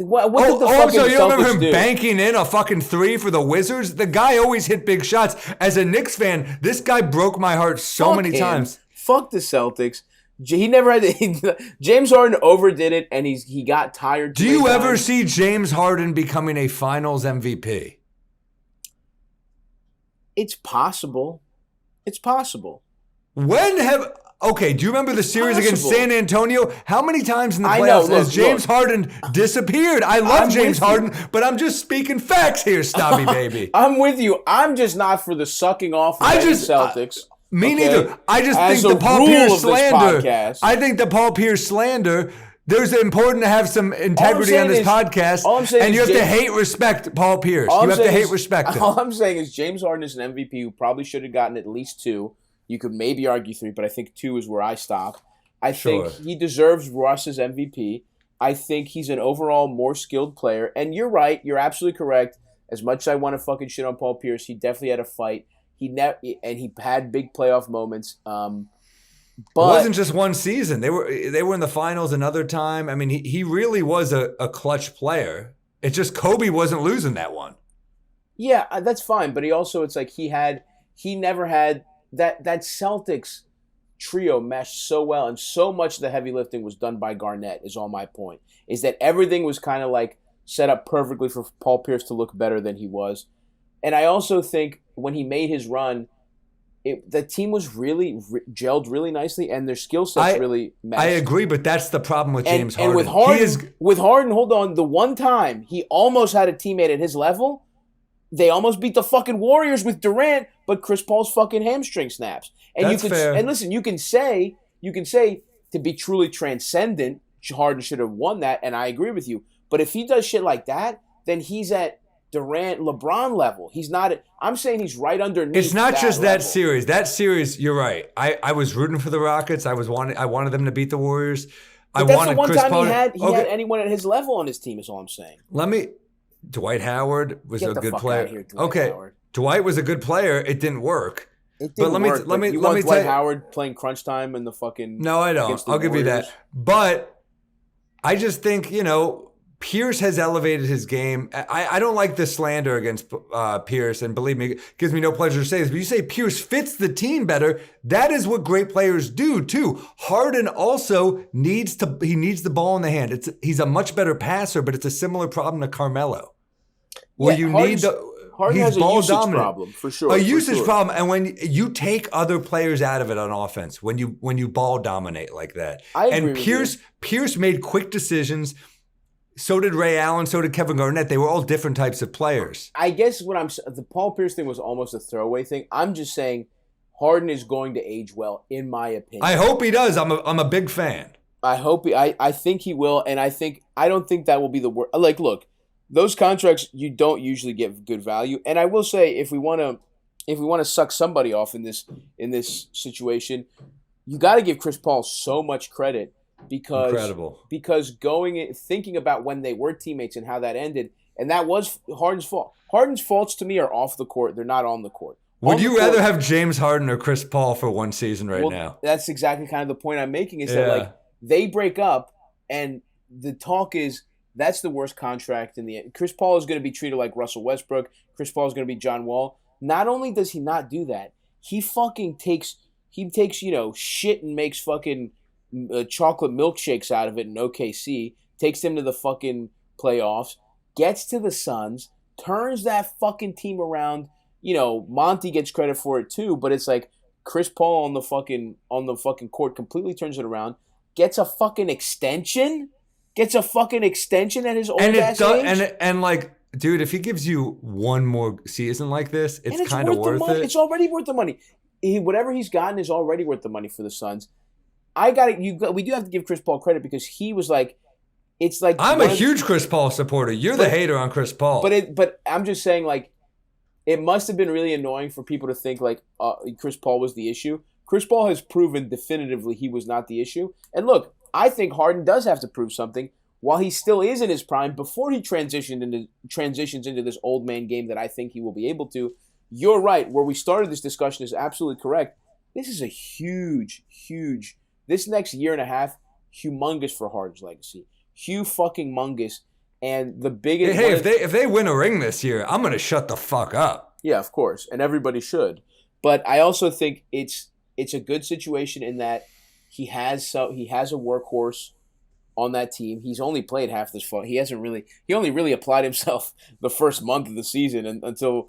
What did the I'm sorry, fucking you don't remember Celtics him do? banking in a fucking 3 for the Wizards? The guy always hit big shots. As a Knicks fan, this guy broke my heart so Fuck many him. times. Fuck the Celtics. He never had James Harden overdid it, and he got tired. Do you ever see James Harden becoming a Finals MVP? It's possible. It's possible. Okay, do you remember the series against Possible. San Antonio? How many times in the I know, playoffs has James look. Harden disappeared? I love I'm James with you. Harden, but I'm just speaking facts here, Stabby baby. I'm with you. I'm just not for the sucking off of any Celtics. Me okay? neither. I just As think the a Paul rule Pierce of this slander. podcast. I think the Paul Pierce slander. There's important to have some integrity on this podcast, and you have to hate respect Paul Pierce. You have to hate respect him. All I'm saying is James Harden is an MVP who probably should have gotten at least 2. You could maybe argue 3, but I think 2 is where I stop. I think he deserves Russ's MVP. I think he's an overall more skilled player. And you're right. You're absolutely correct. As much as I want to fucking shit on Paul Pierce, he definitely had a fight. He had big playoff moments. But it wasn't just one season. They were in the finals another time. I mean, he really was a clutch player. It's just Kobe wasn't losing that one. Yeah, that's fine. But it's like he never had that Celtics trio meshed so well, and so much of the heavy lifting was done by Garnett, is all my point. Is that everything was kind of like set up perfectly for Paul Pierce to look better than he was. And I also think when he made his run, the team was really gelled really nicely, and their skill sets really meshed. I agree, but that's the problem with James Harden. And with Harden, hold on, the one time he almost had a teammate at his level, they almost beat the fucking Warriors with Durant, but Chris Paul's fucking hamstring snaps. And that's fair. And listen, you can say to be truly transcendent, Harden should have won that, and I agree with you. But if he does shit like that, then he's at Durant, LeBron level. He's not. I'm saying he's right underneath. It's not just that level. series. That series, you're right. I was rooting for the Rockets. I wanted them to beat the Warriors. But that's the one time he had anyone at his level on his team. Is all I'm saying. Dwight Howard was a good player. Here, Howard. Dwight was a good player. It didn't work. It didn't work. Let me Dwight Howard playing crunch time in the fucking. No, I don't. I'll give you that. But I just think Pierce has elevated his game. I don't like the slander against Pierce, and believe me, it gives me no pleasure to say this, but you say Pierce fits the team better. That is what great players do, too. Harden also needs the ball in the hand. He's a much better passer, but it's a similar problem to Carmelo. Harden has a usage dominant. problem, for sure. A usage problem, and when you take other players out of it on offense, when you ball dominate like that. I agree with Pierce made quick decisions. So did Ray Allen. So did Kevin Garnett. They were all different types of players. I guess the Paul Pierce thing was almost a throwaway thing. I'm just saying Harden is going to age well, in my opinion. I hope he does. I'm a big fan. I think he will, and I don't think that will be the worst. Like, look, those contracts you don't usually get good value, and I will say if we want to suck somebody off in this situation, you got to give Chris Paul so much credit. Because thinking about when they were teammates and how that ended, and that was Harden's fault. Harden's faults to me are off the court; they're not on the court. Would you rather have James Harden or Chris Paul for one season now? That's exactly kind of the point I'm making. Is that like they break up, and the talk is that's the worst contract in the end. Chris Paul is going to be treated like Russell Westbrook. Chris Paul is going to be John Wall. Not only does he not do that, he fucking takes shit and makes fucking chocolate milkshakes out of it in OKC, takes them to the fucking playoffs, gets to the Suns, turns that fucking team around. Monty gets credit for it too, but it's like Chris Paul on the fucking court completely turns it around, gets a fucking extension at his old ass age. And like, dude, if he gives you one more season like this, it's kind of worth it. It's already worth the money. Whatever he's gotten is already worth the money for the Suns. We do have to give Chris Paul credit because he was like, it's like I'm a huge Chris Paul supporter. You're the hater on Chris Paul. But I'm just saying, like, it must have been really annoying for people to think like Chris Paul was the issue. Chris Paul has proven definitively he was not the issue. And look, I think Harden does have to prove something while he still is in his prime before he transitions into this old man game that I think he will be able to. You're right. Where we started this discussion is absolutely correct. This is a huge. This next year and a half, humongous for Harden's legacy. Fucking-mongous. And the biggest Hey, if they win a ring this year, I'm gonna shut the fuck up. yeah, of course, and everybody should. But I also think it's a good situation in that he has a workhorse on that team. He's only played half this far. He only really applied himself the first month of the season until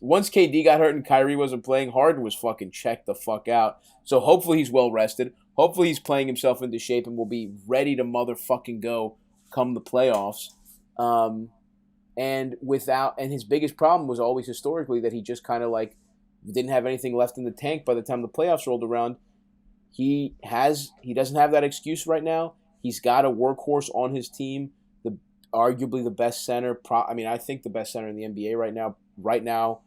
once KD got hurt and Kyrie wasn't playing, Harden was fucking checked the fuck out. So hopefully he's well rested. Hopefully he's playing himself into shape and will be ready to motherfucking go come the playoffs. And his biggest problem was always historically that he just kind of like didn't have anything left in the tank by the time the playoffs rolled around. He doesn't have that excuse right now. He's got a workhorse on his team, arguably the best center. I think the best center in the NBA right now. Right now,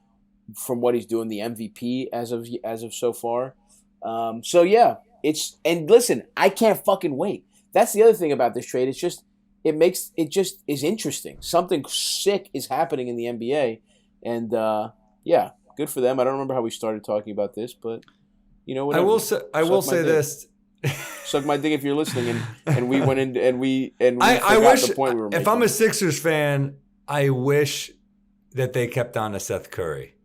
from what he's doing, the MVP as of so far. So yeah, and listen, I can't fucking wait. That's the other thing about this trade. It just is interesting. Something sick is happening in the NBA, and yeah, good for them. I don't remember how we started talking about this, but whatever. I will say this. Suck my dick if you're listening, and we went in and we I forgot wish the point we were making. if I'm a Sixers fan, I wish that they kept on to Seth Curry.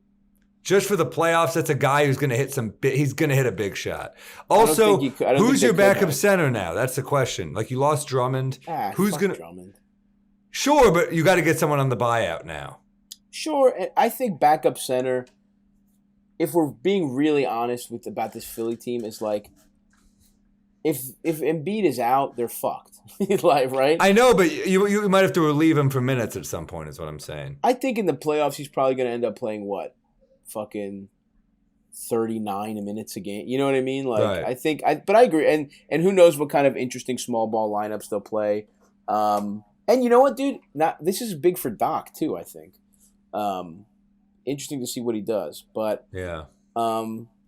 Just for the playoffs, that's a guy who's going to hit he's going to hit a big shot. Also, who's your backup center now? That's the question. Like, you lost Drummond. Who's going to Drummond? Sure, but you got to get someone on the buyout now. Sure, I think backup center, if we're being really honest about this Philly team, is like, if Embiid is out, they're fucked. Like, right? I know, but you might have to relieve him for minutes at some point, is what I'm saying. I think in the playoffs, he's probably going to end up playing what? Fucking 39 minutes a game. You know what I mean? Like, right. But I agree. And who knows what kind of interesting small ball lineups they'll play. And you know what, dude? This is big for Doc too, I think. Interesting to see what he does. But yeah.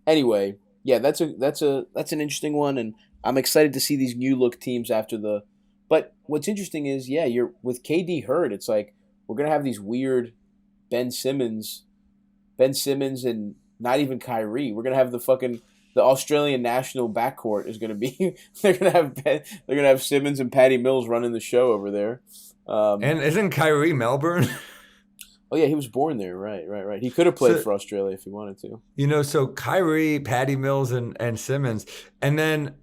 Anyway, yeah, that's an interesting one, and I'm excited to see these new look teams after the. But what's interesting is, yeah, you're with KD hurt. It's like we're gonna have these weird Ben Simmons, and not even Kyrie. We're gonna have the Australian national backcourt is gonna be. they're gonna have Simmons and Patty Mills running the show over there. And isn't Kyrie Melbourne? Oh yeah, he was born there. Right. He could have played for Australia if he wanted to. So Kyrie, Patty Mills, and Simmons, and then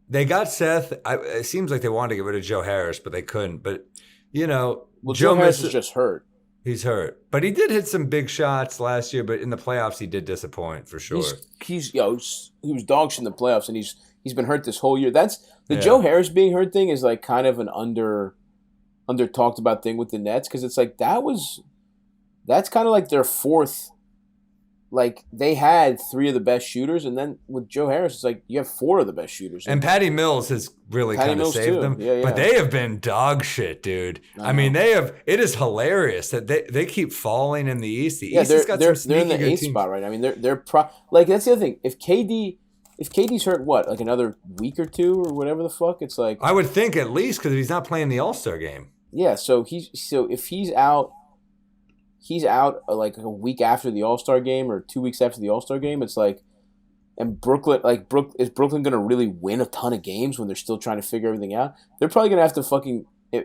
they got Seth. It seems like they wanted to get rid of Joe Harris, but they couldn't. But Joe Harris is just hurt. He's hurt, but he did hit some big shots last year. But in the playoffs, he did disappoint for sure. He was dog shit in the playoffs, and he's been hurt this whole year. That's the Joe Harris being hurt thing is like kind of an under talked about thing with the Nets, because it's like that's kind of like their fourth. Like, they had three of the best shooters, and then with Joe Harris, it's like you have four of the best shooters. And Patty Mills has really kind of saved them. Yeah. But they have been dog shit, dude. I mean, it is hilarious that they keep falling in the East. The East has got some sneaky they're in the 8th spot right now. I mean, they're like, that's the other thing. If KD's hurt, what, like another week or two or whatever the fuck, it's like, I would think at least, because he's not playing the All-Star game. Yeah, so if he's out like a week after the All-Star game or 2 weeks after the All-Star game. It's like, and Brooklyn, is Brooklyn going to really win a ton of games when they're still trying to figure everything out? They're probably going to have to they're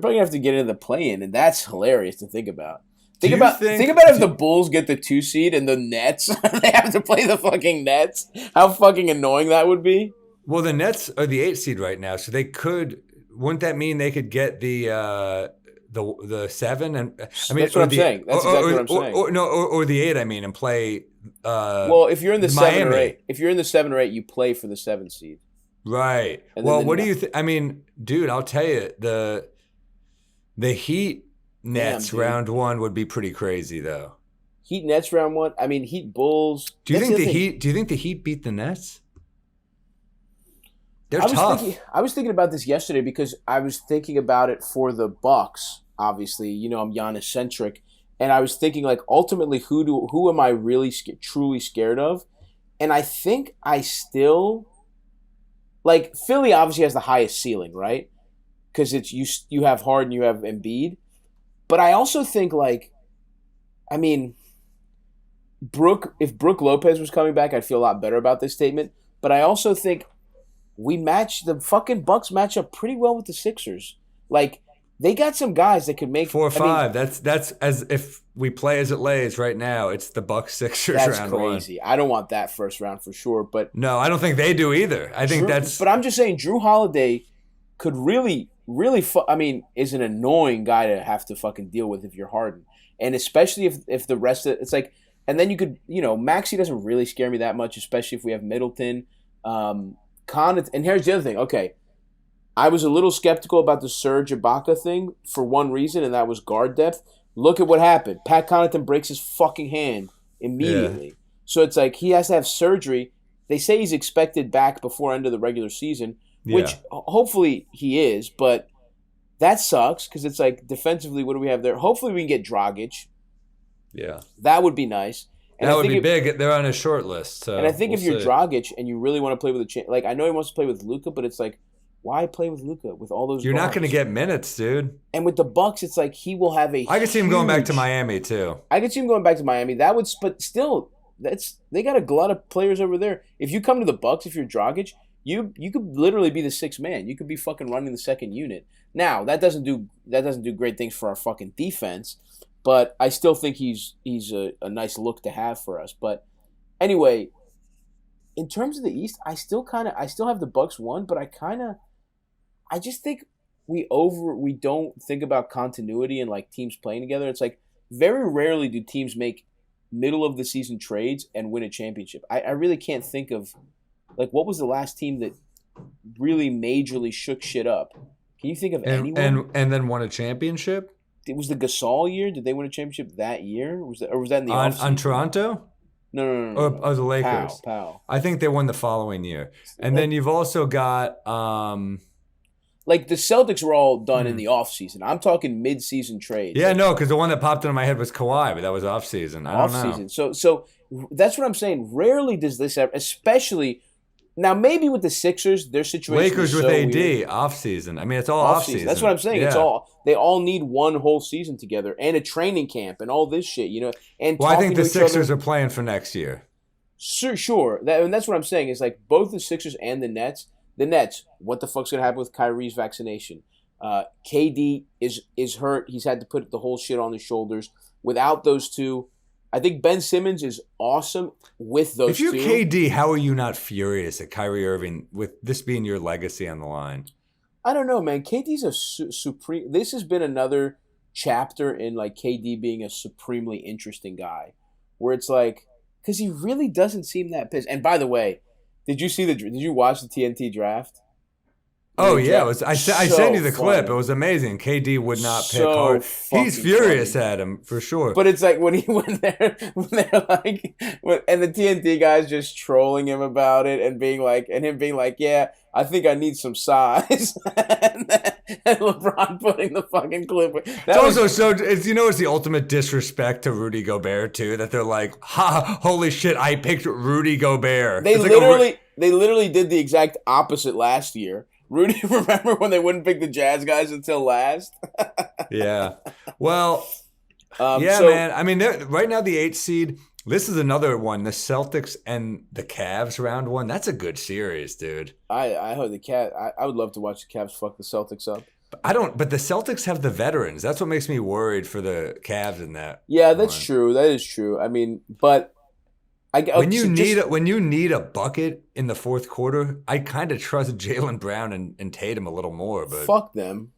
probably going to have to get into the play-in, and that's hilarious to think about. Think about if the Bulls get the 2 seed and the Nets, they have to play the fucking Nets. How fucking annoying that would be. Well, the Nets are the 8 seed right now, so wouldn't that mean they could get the 7, and I mean that's what I'm saying. That's exactly what I'm saying. Or the 8. I mean, and play. Well, if you're in the Miami. 7 or 8, you play for the 7 seed. Right. Well, what do you think? I mean, dude, I'll tell you, the Heat Nets round 1 would be pretty crazy, though. Heat Nets round 1. I mean, Heat Bulls. Do you think the Heat beat the Nets? They're tough. I was thinking about this yesterday because I was thinking about it for the Bucks. Obviously, I'm Giannis centric, and I was thinking like ultimately who am I really truly scared of? And I think I still like Philly. Obviously has the highest ceiling, right? Because it's you have Harden, you have Embiid, but I also think like, I mean, if Brook Lopez was coming back, I'd feel a lot better about this statement. But I also think the fucking Bucks match up pretty well with the Sixers. Like, they got some guys that could make 4 or I mean, 5. That's as if we play as it lays right now. It's the Bucks Sixers that's round 1. crazy. I don't want that first round for sure. But No, I don't think they do either. I think that's. But I'm just saying, Drew Holiday could really, really. I mean, is an annoying guy to have to fucking deal with if you're Harden, and especially if the rest of it's like. And then you could, Maxey doesn't really scare me that much, especially if we have Middleton. And here's the other thing. Okay, I was a little skeptical about the Serge Ibaka thing for one reason, and that was guard depth. Look at what happened. Pat Connaughton breaks his fucking hand immediately. Yeah. So it's like he has to have surgery. They say he's expected back before end of the regular season, which hopefully he is, but that sucks because it's like defensively, what do we have there? Hopefully we can get Dragic. Yeah. That would be nice. And that would be big. They're on a short list. So and I think if you're Dragic and you really want to play with like I know he wants to play with Luka, but it's like, why play with Luka with all those? You're guards? not going to get minutes, dude. And with the Bucks, it's like he will have a. I could see him going back to Miami too. I could see him going back to Miami. That would, but still, they got a glut of players over there. If you come to the Bucks, if you're Dragic, you could literally be the sixth man. You could be fucking running the second unit. Now that doesn't do great things for our fucking defense. But I still think he's a nice look to have for us. But anyway, in terms of the East, I still have the Bucks 1, but I just think we don't think about continuity and like teams playing together. It's like very rarely do teams make middle of the season trades and win a championship. I really can't think of like what was the last team that really majorly shook shit up. Can you think of anyone? And then won a championship? It was the Gasol year. Did they win a championship that year? Was that in the offseason? On Toronto? No. Or the Lakers? Powell. I think they won the following year. And then you've also got like the Celtics were all done in the offseason. I'm talking mid-season trades. Yeah, no, because the one that popped into my head was Kawhi, but that was offseason. I don't know. So that's what I'm saying. Rarely does this ever, especially now, maybe with the Sixers, their situation Lakers is with so AD weird. offseason. I mean, it's all offseason. That's what I'm saying. Yeah. They all need one whole season together and a training camp and all this shit, And I think the Sixers are playing for next year. Sure. And that's what I'm saying is like both the Sixers and the Nets. The Nets, what the fuck's gonna happen with Kyrie's vaccination? KD is hurt. He's had to put the whole shit on his shoulders. Without those two, I think Ben Simmons is awesome with those two. If you're KD, how are you not furious at Kyrie Irving with this being your legacy on the line? I don't know, man. KD's a supreme. This has been another chapter in like KD being a supremely interesting guy, where it's like because he really doesn't seem that pissed. And by the way, did you watch the TNT draft? Oh yeah, I sent you the clip. Funny. It was amazing. KD would not pick So hard. He's furious funny. at him for sure. But it's like when they're like, and the TNT guys just trolling him about it and him being like, yeah, I think I need some size, and LeBron putting the fucking clip. It's the ultimate disrespect to Rudy Gobert too. That they're like, holy shit, I picked Rudy Gobert. They literally did the exact opposite last year. Rudy, remember when they wouldn't pick the Jazz guys until last? Yeah. Well, man. I mean, right now the 8th seed, this is another one. The Celtics and the Cavs round 1. That's a good series, dude. I heard the Cavs. I would love to watch the Cavs fuck the Celtics up. But the Celtics have the veterans. That's what makes me worried for the Cavs in that. Yeah, that's true. That is true. I mean, but when you need a bucket in the fourth quarter, I kind of trust Jaylen Brown and Tatum a little more. But fuck them.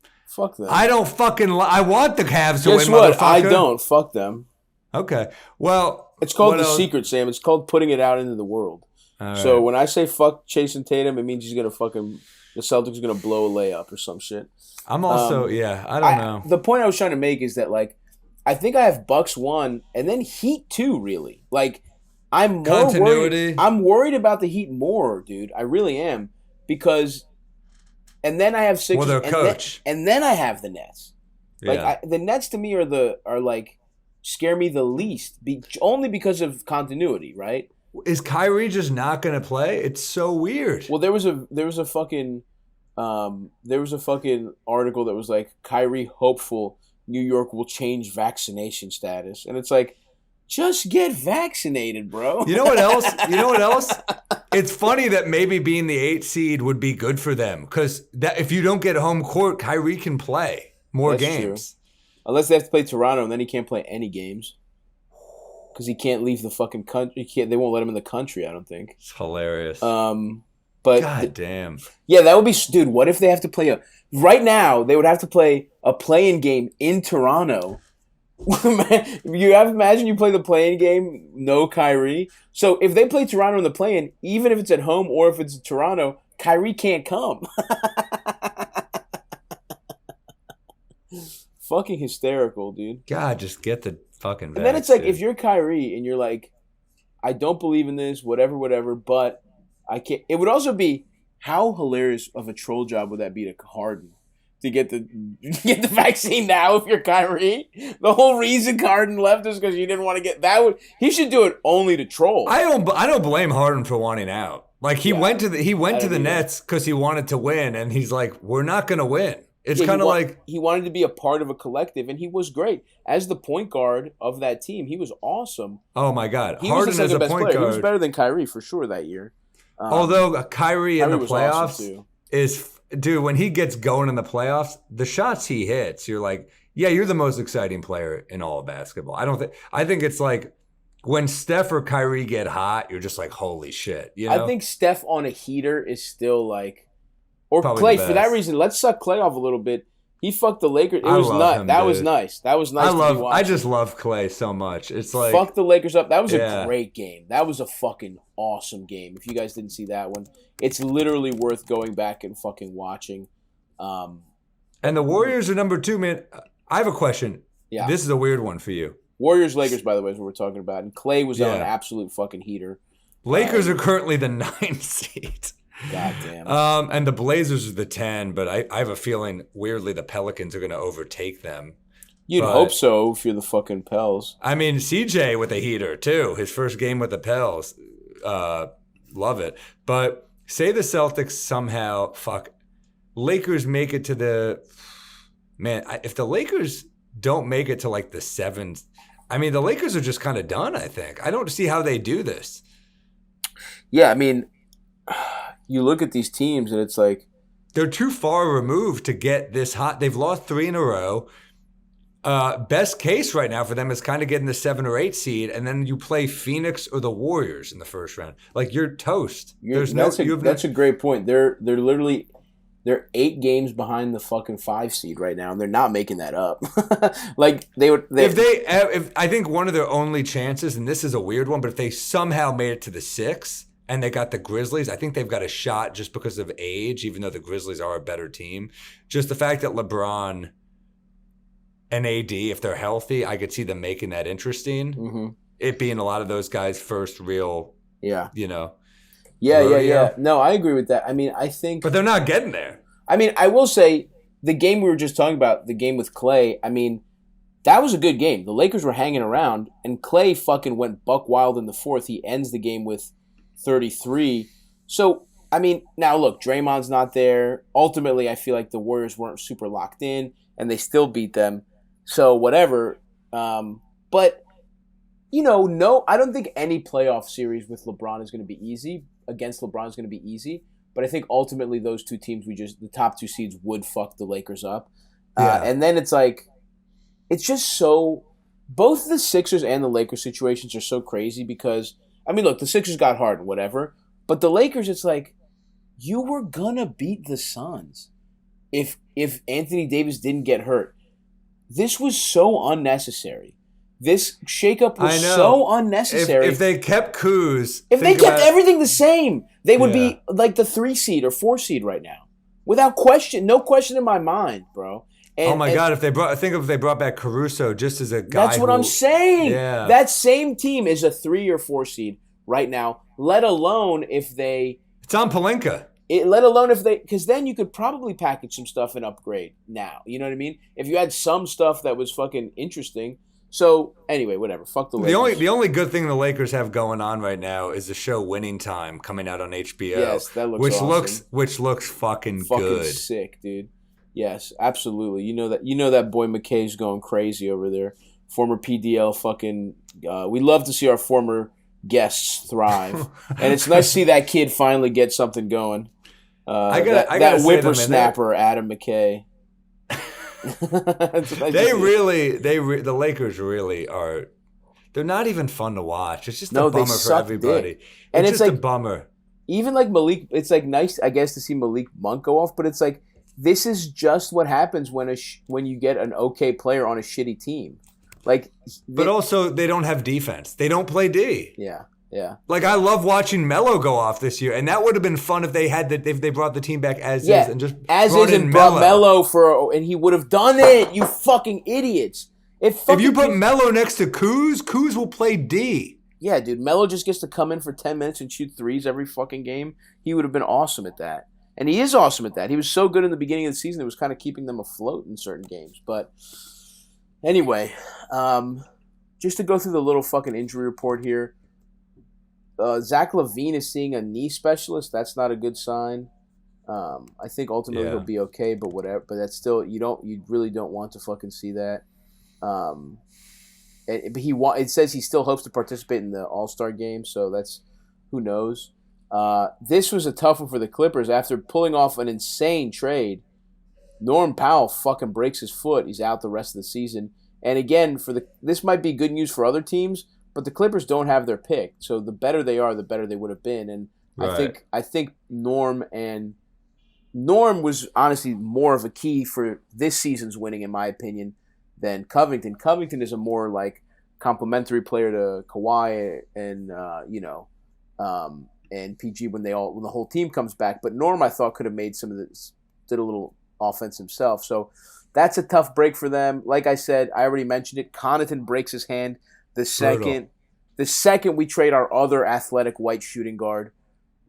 I don't I want the Cavs to win. Guess what? Motherfucker. I don't. Fuck them. Okay. Well, it's called the secret, Sam. It's called putting it out into the world. So when I say fuck Jason Tatum, it means the Celtics are gonna blow a layup or some shit. I'm also I don't know. The point I was trying to make is that like I think I have Bucks 1 and then Heat 2. Really, like. I'm more continuity. I'm worried about the Heat more, dude. I really am because, and then I have Sixers. Well, their coach, and then I have the Nets. Yeah. Like the Nets to me are like scare me the least, only because of continuity, right? Is Kyrie just not going to play? It's so weird. Well, there was a fucking article that was like Kyrie hopeful New York will change vaccination status, and it's like. Just get vaccinated, bro. You know what else? It's funny that maybe being the 8th seed would be good for them because if you don't get home court, Kyrie can play. more That's games. Unless they have to play Toronto, and then he can't play any games because he can't leave the fucking country. They won't let him in the country. I don't think. It's hilarious. But God damn. Yeah, that would be, dude. What if they have to play right now? They would have to play a play-in game in Toronto. Imagine you play the play-in game, no Kyrie. So if they play Toronto in the play-in, even if it's at home or if it's in Toronto, Kyrie can't come. Fucking hysterical, dude. God, just get the fucking. And then it's like, if you're Kyrie and you're like, I don't believe in this, whatever, but I can't. It would also be, how hilarious of a troll job would that be to Harden to get the vaccine now if you're Kyrie? The whole reason Harden left is because you didn't want to get that. He should do it only to troll. I don't blame Harden for wanting out. Like he went to the Nets because he wanted to win, and he's like, we're not gonna win. It's kind of like he wanted to be a part of a collective, and he was great as the point guard of that team. He was awesome. Oh my God, he Harden was the as a best point player. guard. He was better than Kyrie for sure that year. Although Kyrie in the playoffs awesome is, dude, when he gets going in the playoffs, the shots he hits, you're like, yeah, you're the most exciting player in all of basketball. I think it's like when Steph or Kyrie get hot, you're just like, holy shit. You know? I think Steph on a heater is still like, or Probably Clay the for that best. reason. Let's suck Clay off a little bit. He fucked the Lakers. I love him, That dude. was nice. That was nice. I just love Clay so much. It's like, fuck the Lakers up. That was Yeah. a great game. That was a fucking awesome game. If you guys didn't see that one, it's literally worth going back and fucking watching. and the Warriors are number 2, man. I have a question. Yeah. This is a weird one for you. Warriors Lakers, by the way, is what we're talking about. And Clay was on Yeah. an absolute fucking heater. Lakers are currently the 9th seed. God damn. And the Blazers are the 10, but I have a feeling, weirdly, the Pelicans are going to overtake them. You'd but- hope so if you're the fucking Pels. I mean, CJ with a heater, too. His first game with the Pels. Love it. But say the Celtics somehow, Lakers make it to the... Man, if the Lakers don't make it to like the 7th, I mean, the Lakers are just kind of done, I think. I don't see how they do this. Yeah, I mean, you look at these teams and it's like, They're too far removed to get this hot. They've lost 3 in a row. Best case right now for them is kind of getting the 7 or 8 seed, and then you play Phoenix or the Warriors in the first round. Like, you're toast. that's a great point. They're 8 games behind the fucking 5 seed right now, and they're not making that up. Like If I think one of their only chances, and this is a weird one, but if they somehow made it to the 6 and they got the Grizzlies, I think they've got a shot just because of age, even though the Grizzlies are a better team. Just the fact that LeBron and AD, if they're healthy, I could see them making that interesting. Mm-hmm. It being a lot of those guys' first real, Yeah. rodeo. Yeah. No, I agree with that. I mean, I think... But they're not getting there. I mean, I will say, the game we were just talking about, the game with Clay, I mean, that was a good game. The Lakers were hanging around, and Clay fucking went buck wild in the 4th. He ends the game with 33. So, I mean, now look, Draymond's not there. Ultimately, I feel like the Warriors weren't super locked in, and they still beat them. So, whatever. But, no, I don't think any playoff series with LeBron is going to be easy. Against LeBron is going to be easy. But I think ultimately those two teams, the top 2 seeds would fuck the Lakers up. Yeah. And then it's like, it's just so, both the Sixers and the Lakers situations are so crazy because, I mean, look, the Sixers got Harden, whatever. But the Lakers, it's like, you were going to beat the Suns if Anthony Davis didn't get hurt. This was so unnecessary. This shakeup was so unnecessary. If they kept Kuz, if they kept everything the same, they would be like the 3 seed or 4 seed right now, without question. No question in my mind, bro. And, oh my God! If they brought back Caruso just as a guy, that's what I'm saying. Yeah. That same team is a 3 or 4 seed right now. Let alone if they. It's on Pelinka. Let alone if they, because then you could probably package some stuff and upgrade now. You know what I mean? If you had some stuff that was fucking interesting. So anyway, whatever. Fuck the Lakers. The only good thing the Lakers have going on right now is the show Winning Time coming out on HBO. Yes, that looks awesome. Which looks fucking good. Sick, dude. Yes, absolutely. You know that boy McKay's going crazy over there. Former PDL fucking. We love to see our former guests thrive, and it's nice to see that kid finally get something going. I gotta that say, whippersnapper, Adam McKay. That's what I They just- really, the Lakers really are. They're not even fun to watch. It's just No, a they bummer for suck everybody. dick. And It's it's just a like- bummer. even like Malik, it's like nice, I guess, to see Malik Monk go off, but it's like this is just what happens when when you get an okay player on a shitty team. Like, But also, they don't have defense. They don't play D. yeah, yeah, Like, I love watching Melo go off this year, and that would have been fun if they brought the team back as yeah. is and just As brought is in and brought Melo. Melo and he would have done it. You fucking idiots! If you put Melo next to Kuz will play D. yeah, dude, Melo just gets to come in for 10 minutes and shoot threes every fucking game. He would have been awesome at that. And he is awesome at that. He was so good in the beginning of the season, it was kind of keeping them afloat in certain games. But anyway, just to go through the little fucking injury report here. Zach LaVine is seeing a knee specialist. That's not a good sign. I think ultimately Yeah. he'll be okay, but whatever. But that's still you really don't want to fucking see that. But it says he still hopes to participate in the All-Star game, so that's who knows. This was a tough one for the Clippers after pulling off an insane trade. Norm Powell fucking breaks his foot. He's out the rest of the season. And again, this might be good news for other teams, but the Clippers don't have their pick. So the better they are, the better they would have been. And Right. I think Norm was honestly more of a key for this season's winning, in my opinion, than Covington. Covington is a more like complementary player to Kawhi and and PG when the whole team comes back. But Norm, I thought, could have made some of this, did a little offense himself. So that's a tough break for them. Like I said, I already mentioned it. Connaughton breaks his hand the second we trade our other athletic white shooting guard.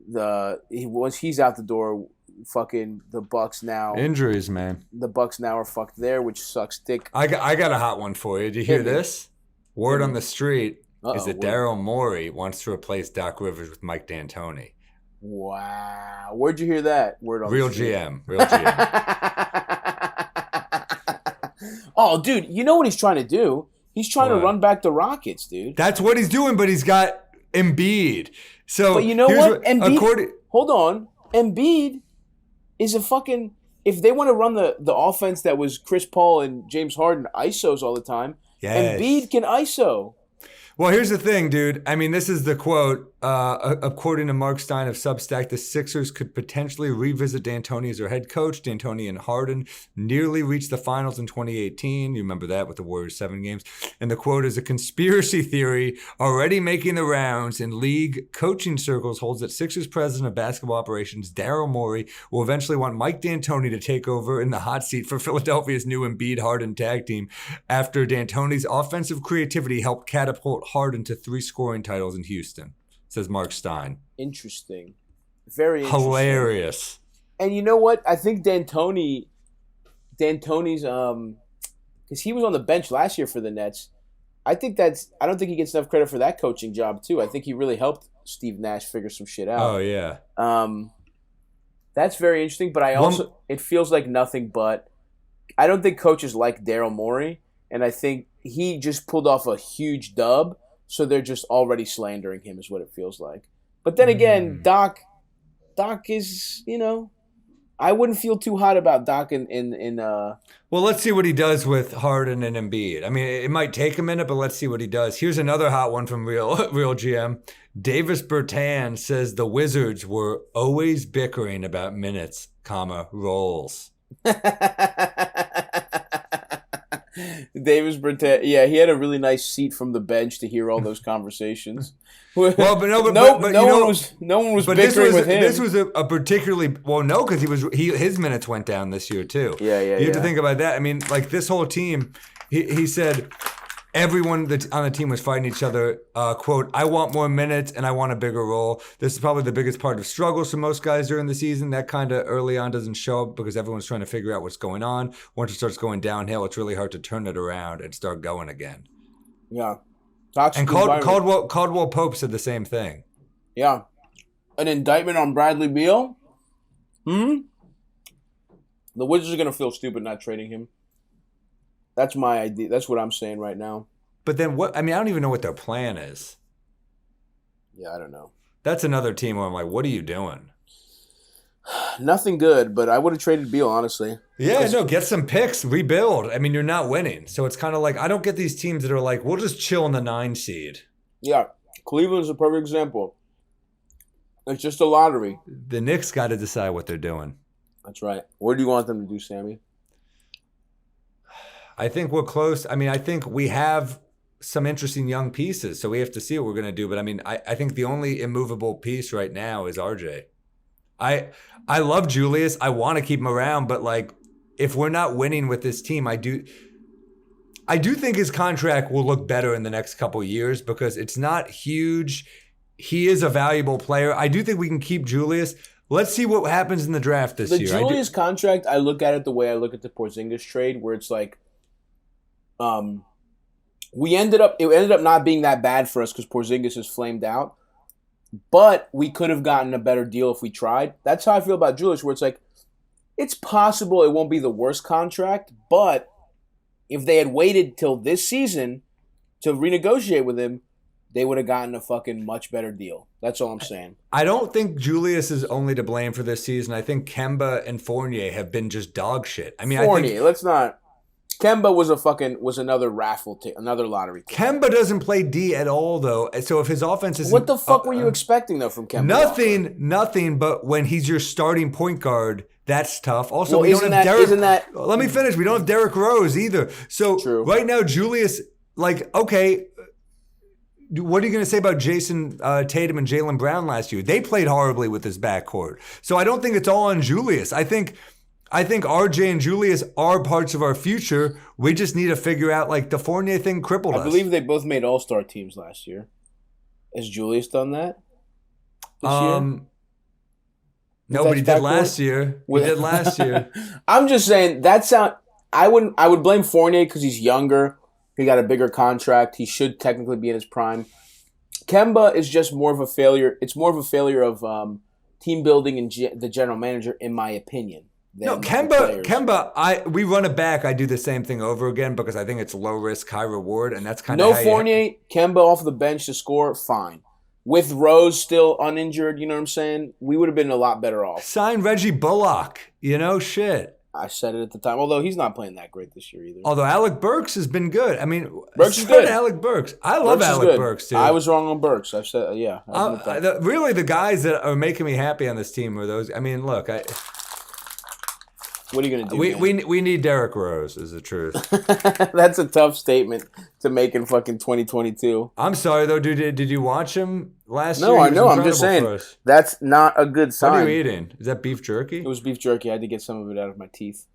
He's out the door. Fucking the Bucks now. Injuries, man. The Bucks now are fucked there, which sucks dick. I got a hot one for you. Did you hear Hit me. this? Word on the street is that what? Daryl Morey wants to replace Doc Rivers with Mike D'Antoni. Wow. Where'd you hear that? Word on Real the street. GM. Real GM. Oh, dude, you know what he's trying to do? He's trying to What? run back the Rockets, dude. That's what he's doing, but he's got Embiid. So But you know here's what? Embiid, according, hold on. Embiid is a fucking... If they want to run the offense that was Chris Paul and James Harden ISOs all the time, yes. Embiid can ISO. Well, here's the thing, dude. I mean, this is the quote. According to Mark Stein of Substack, the Sixers could potentially revisit D'Antoni as their head coach. D'Antoni and Harden nearly reached the finals in 2018. You remember that with the Warriors 7 games. And the quote is a conspiracy theory already making the rounds in league coaching circles holds that Sixers president of basketball operations, Daryl Morey, will eventually want Mike D'Antoni to take over in the hot seat for Philadelphia's new Embiid Harden tag team after D'Antoni's offensive creativity helped catapult Harden to 3 scoring titles in Houston, says Mark Stein. Interesting. Very interesting. Hilarious. And you know what? I think D'Antoni's because he was on the bench last year for the Nets. I don't think he gets enough credit for that coaching job too. I think he really helped Steve Nash figure some shit out. Oh, yeah. That's very interesting, but it feels like nothing but I don't think coaches like Daryl Morey, and I think he just pulled off a huge dub, so they're just already slandering him is what it feels like. But then again, Doc is, I wouldn't feel too hot about Doc in Well, let's see what he does with Harden and Embiid. I mean, it might take a minute, but let's see what he does. Here's another hot one from Real GM. Davis Bertan says the Wizards were always bickering about minutes, roles. Davis Bertan, yeah, he had a really nice seat from the bench to hear all those conversations. Well, but no one was but bickering with him. This was a particularly because his minutes went down this year too. Yeah. You have to think about that. I mean, like this whole team, he said everyone on the team was fighting each other. Quote, I want more minutes and I want a bigger role. This is probably the biggest part of struggles for most guys during the season. That kind of early on doesn't show up because everyone's trying to figure out what's going on. Once it starts going downhill, it's really hard to turn it around and start going again. Yeah. And Caldwell Pope said the same thing. Yeah. An indictment on Bradley Beal? The Wizards are going to feel stupid not trading him. That's my idea. That's what I'm saying right now. But then what? I mean, I don't even know what their plan is. Yeah, I don't know. That's another team where I'm like, what are you doing? Nothing good, but I would have traded Beal, honestly. Yeah, no, get some picks, rebuild. I mean, you're not winning. So it's kind of like, I don't get these teams that are like, we'll just chill in the 9 seed. Yeah, Cleveland's a perfect example. It's just a lottery. The Knicks got to decide what they're doing. That's right. What do you want them to do, Sammy? I think we're close. I mean, I think we have some interesting young pieces, so we have to see what we're going to do. But I mean, I think the only immovable piece right now is RJ. I love Julius. I want to keep him around, but like, if we're not winning with this team, I do think his contract will look better in the next couple of years because it's not huge. He is a valuable player. I do think we can keep Julius. Let's see what happens in the draft this year. The Julius contract, I look at it the way I look at the Porzingis trade, where it's like, it ended up not being that bad for us because Porzingis is flamed out, but we could have gotten a better deal if we tried. That's how I feel about Julius, where it's like, it's possible it won't be the worst contract, but if they had waited till this season to renegotiate with him, they would have gotten a fucking much better deal. That's all I'm saying. I don't think Julius is only to blame for this season. I think Kemba and Fournier have been just dog shit. I mean, Fournier, let's not. Kemba was another another lottery ticket. Kemba doesn't play D at all, though. So if his offense is what the fuck were you expecting though from Kemba? Nothing. But when he's your starting point guard, that's tough. Also, well, we don't have Derek. Isn't that? Let me finish. We don't have Derrick Rose either. So True. Right now, Julius, like, okay. What are you going to say about Jason Tatum and Jaylen Brown last year? They played horribly with this backcourt. So I don't think it's all on Julius. I think RJ and Julius are parts of our future. We just need to figure out, like, the Fournier thing crippled us. I believe they both made all-star teams last year. Has Julius done that this year? No, but he did last year. He did last year. I'm just saying, I would blame Fournier because he's younger. He got a bigger contract. He should technically be in his prime. Kemba is just more of a failure. It's more of a failure of team building and the general manager, in my opinion. No, Kemba, we run it back. I do the same thing over again because I think it's low risk, high reward, and that's kind of no Fournier, Kemba off the bench to score, fine. With Rose still uninjured, you know what I'm saying? We would have been a lot better off. Sign Reggie Bullock, shit. I said it at the time, although he's not playing that great this year either. Although Alec Burks has been good. I mean, Burks is good. Alec Burks. I love Alec Burks, too. I was wrong on Burks. I've said, yeah. Really, the guys that are making me happy on this team are those. I mean, look, what are you going to do? We need Derrick Rose, is the truth. That's a tough statement to make in fucking 2022. I'm sorry, though, dude. Did you watch him last year? No, I know. I'm just saying. That's not a good sign. What are you eating? Is that beef jerky? It was beef jerky. I had to get some of it out of my teeth.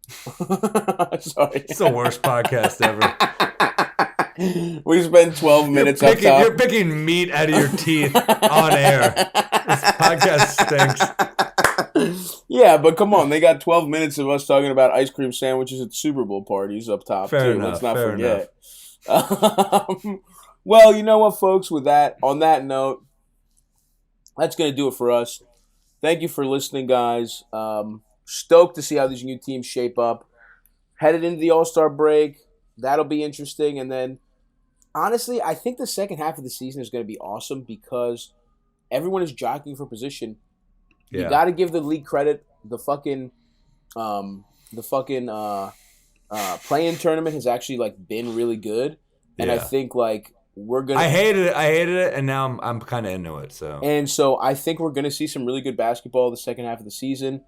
Sorry. It's the worst podcast ever. We spent 12 minutes up top. You're picking meat out of your teeth on air. This podcast stinks. Yeah, but come on. They got 12 minutes of us talking about ice cream sandwiches at Super Bowl parties up top, fair too. Enough, Let's not fair forget. Well, you know what, folks? On that note, that's going to do it for us. Thank you for listening, guys. Stoked to see how these new teams shape up. Headed into the All-Star break. That'll be interesting. And then, honestly, I think the second half of the season is going to be awesome because everyone is jockeying for position. You got to give the league credit. The fucking play-in tournament has actually been really good, and I think we're gonna. I hated it, and now I'm kind of into it. So I think we're gonna see some really good basketball the second half of the season,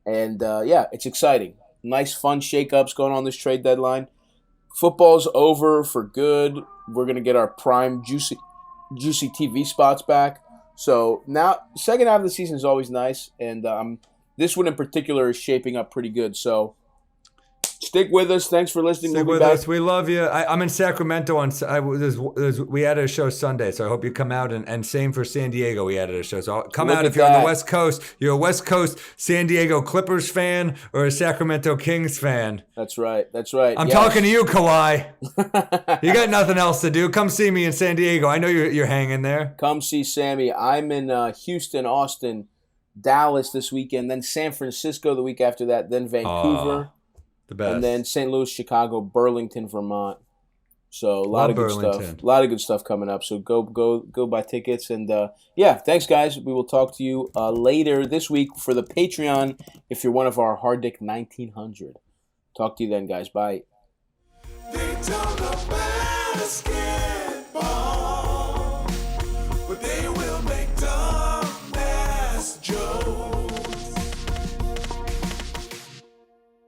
and it's exciting. Nice, fun shakeups going on this trade deadline. Football's over for good. We're gonna get our prime juicy TV spots back. So now, second half of the season is always nice, and this one in particular is shaping up pretty good. So stick with us. Thanks for listening. Stick with us. We love you. I'm in Sacramento we added a show Sunday, so I hope you come out. And same for San Diego. We added a show. So come out if you're on the West Coast. You're a West Coast San Diego Clippers fan or a Sacramento Kings fan. That's right. I'm talking to you, Kawhi. You got nothing else to do. Come see me in San Diego. I know you're hanging there. Come see Sammy. I'm in Houston, Austin, Dallas this weekend, then San Francisco the week after that, then Vancouver. The best. And then St. Louis, Chicago, Burlington, Vermont. So a lot of good stuff. Burlington. A lot of good stuff coming up. So go buy tickets. And yeah, thanks guys. We will talk to you later this week for the Patreon if you're one of our Hard Dick 1900. Talk to you then, guys. Bye. They don't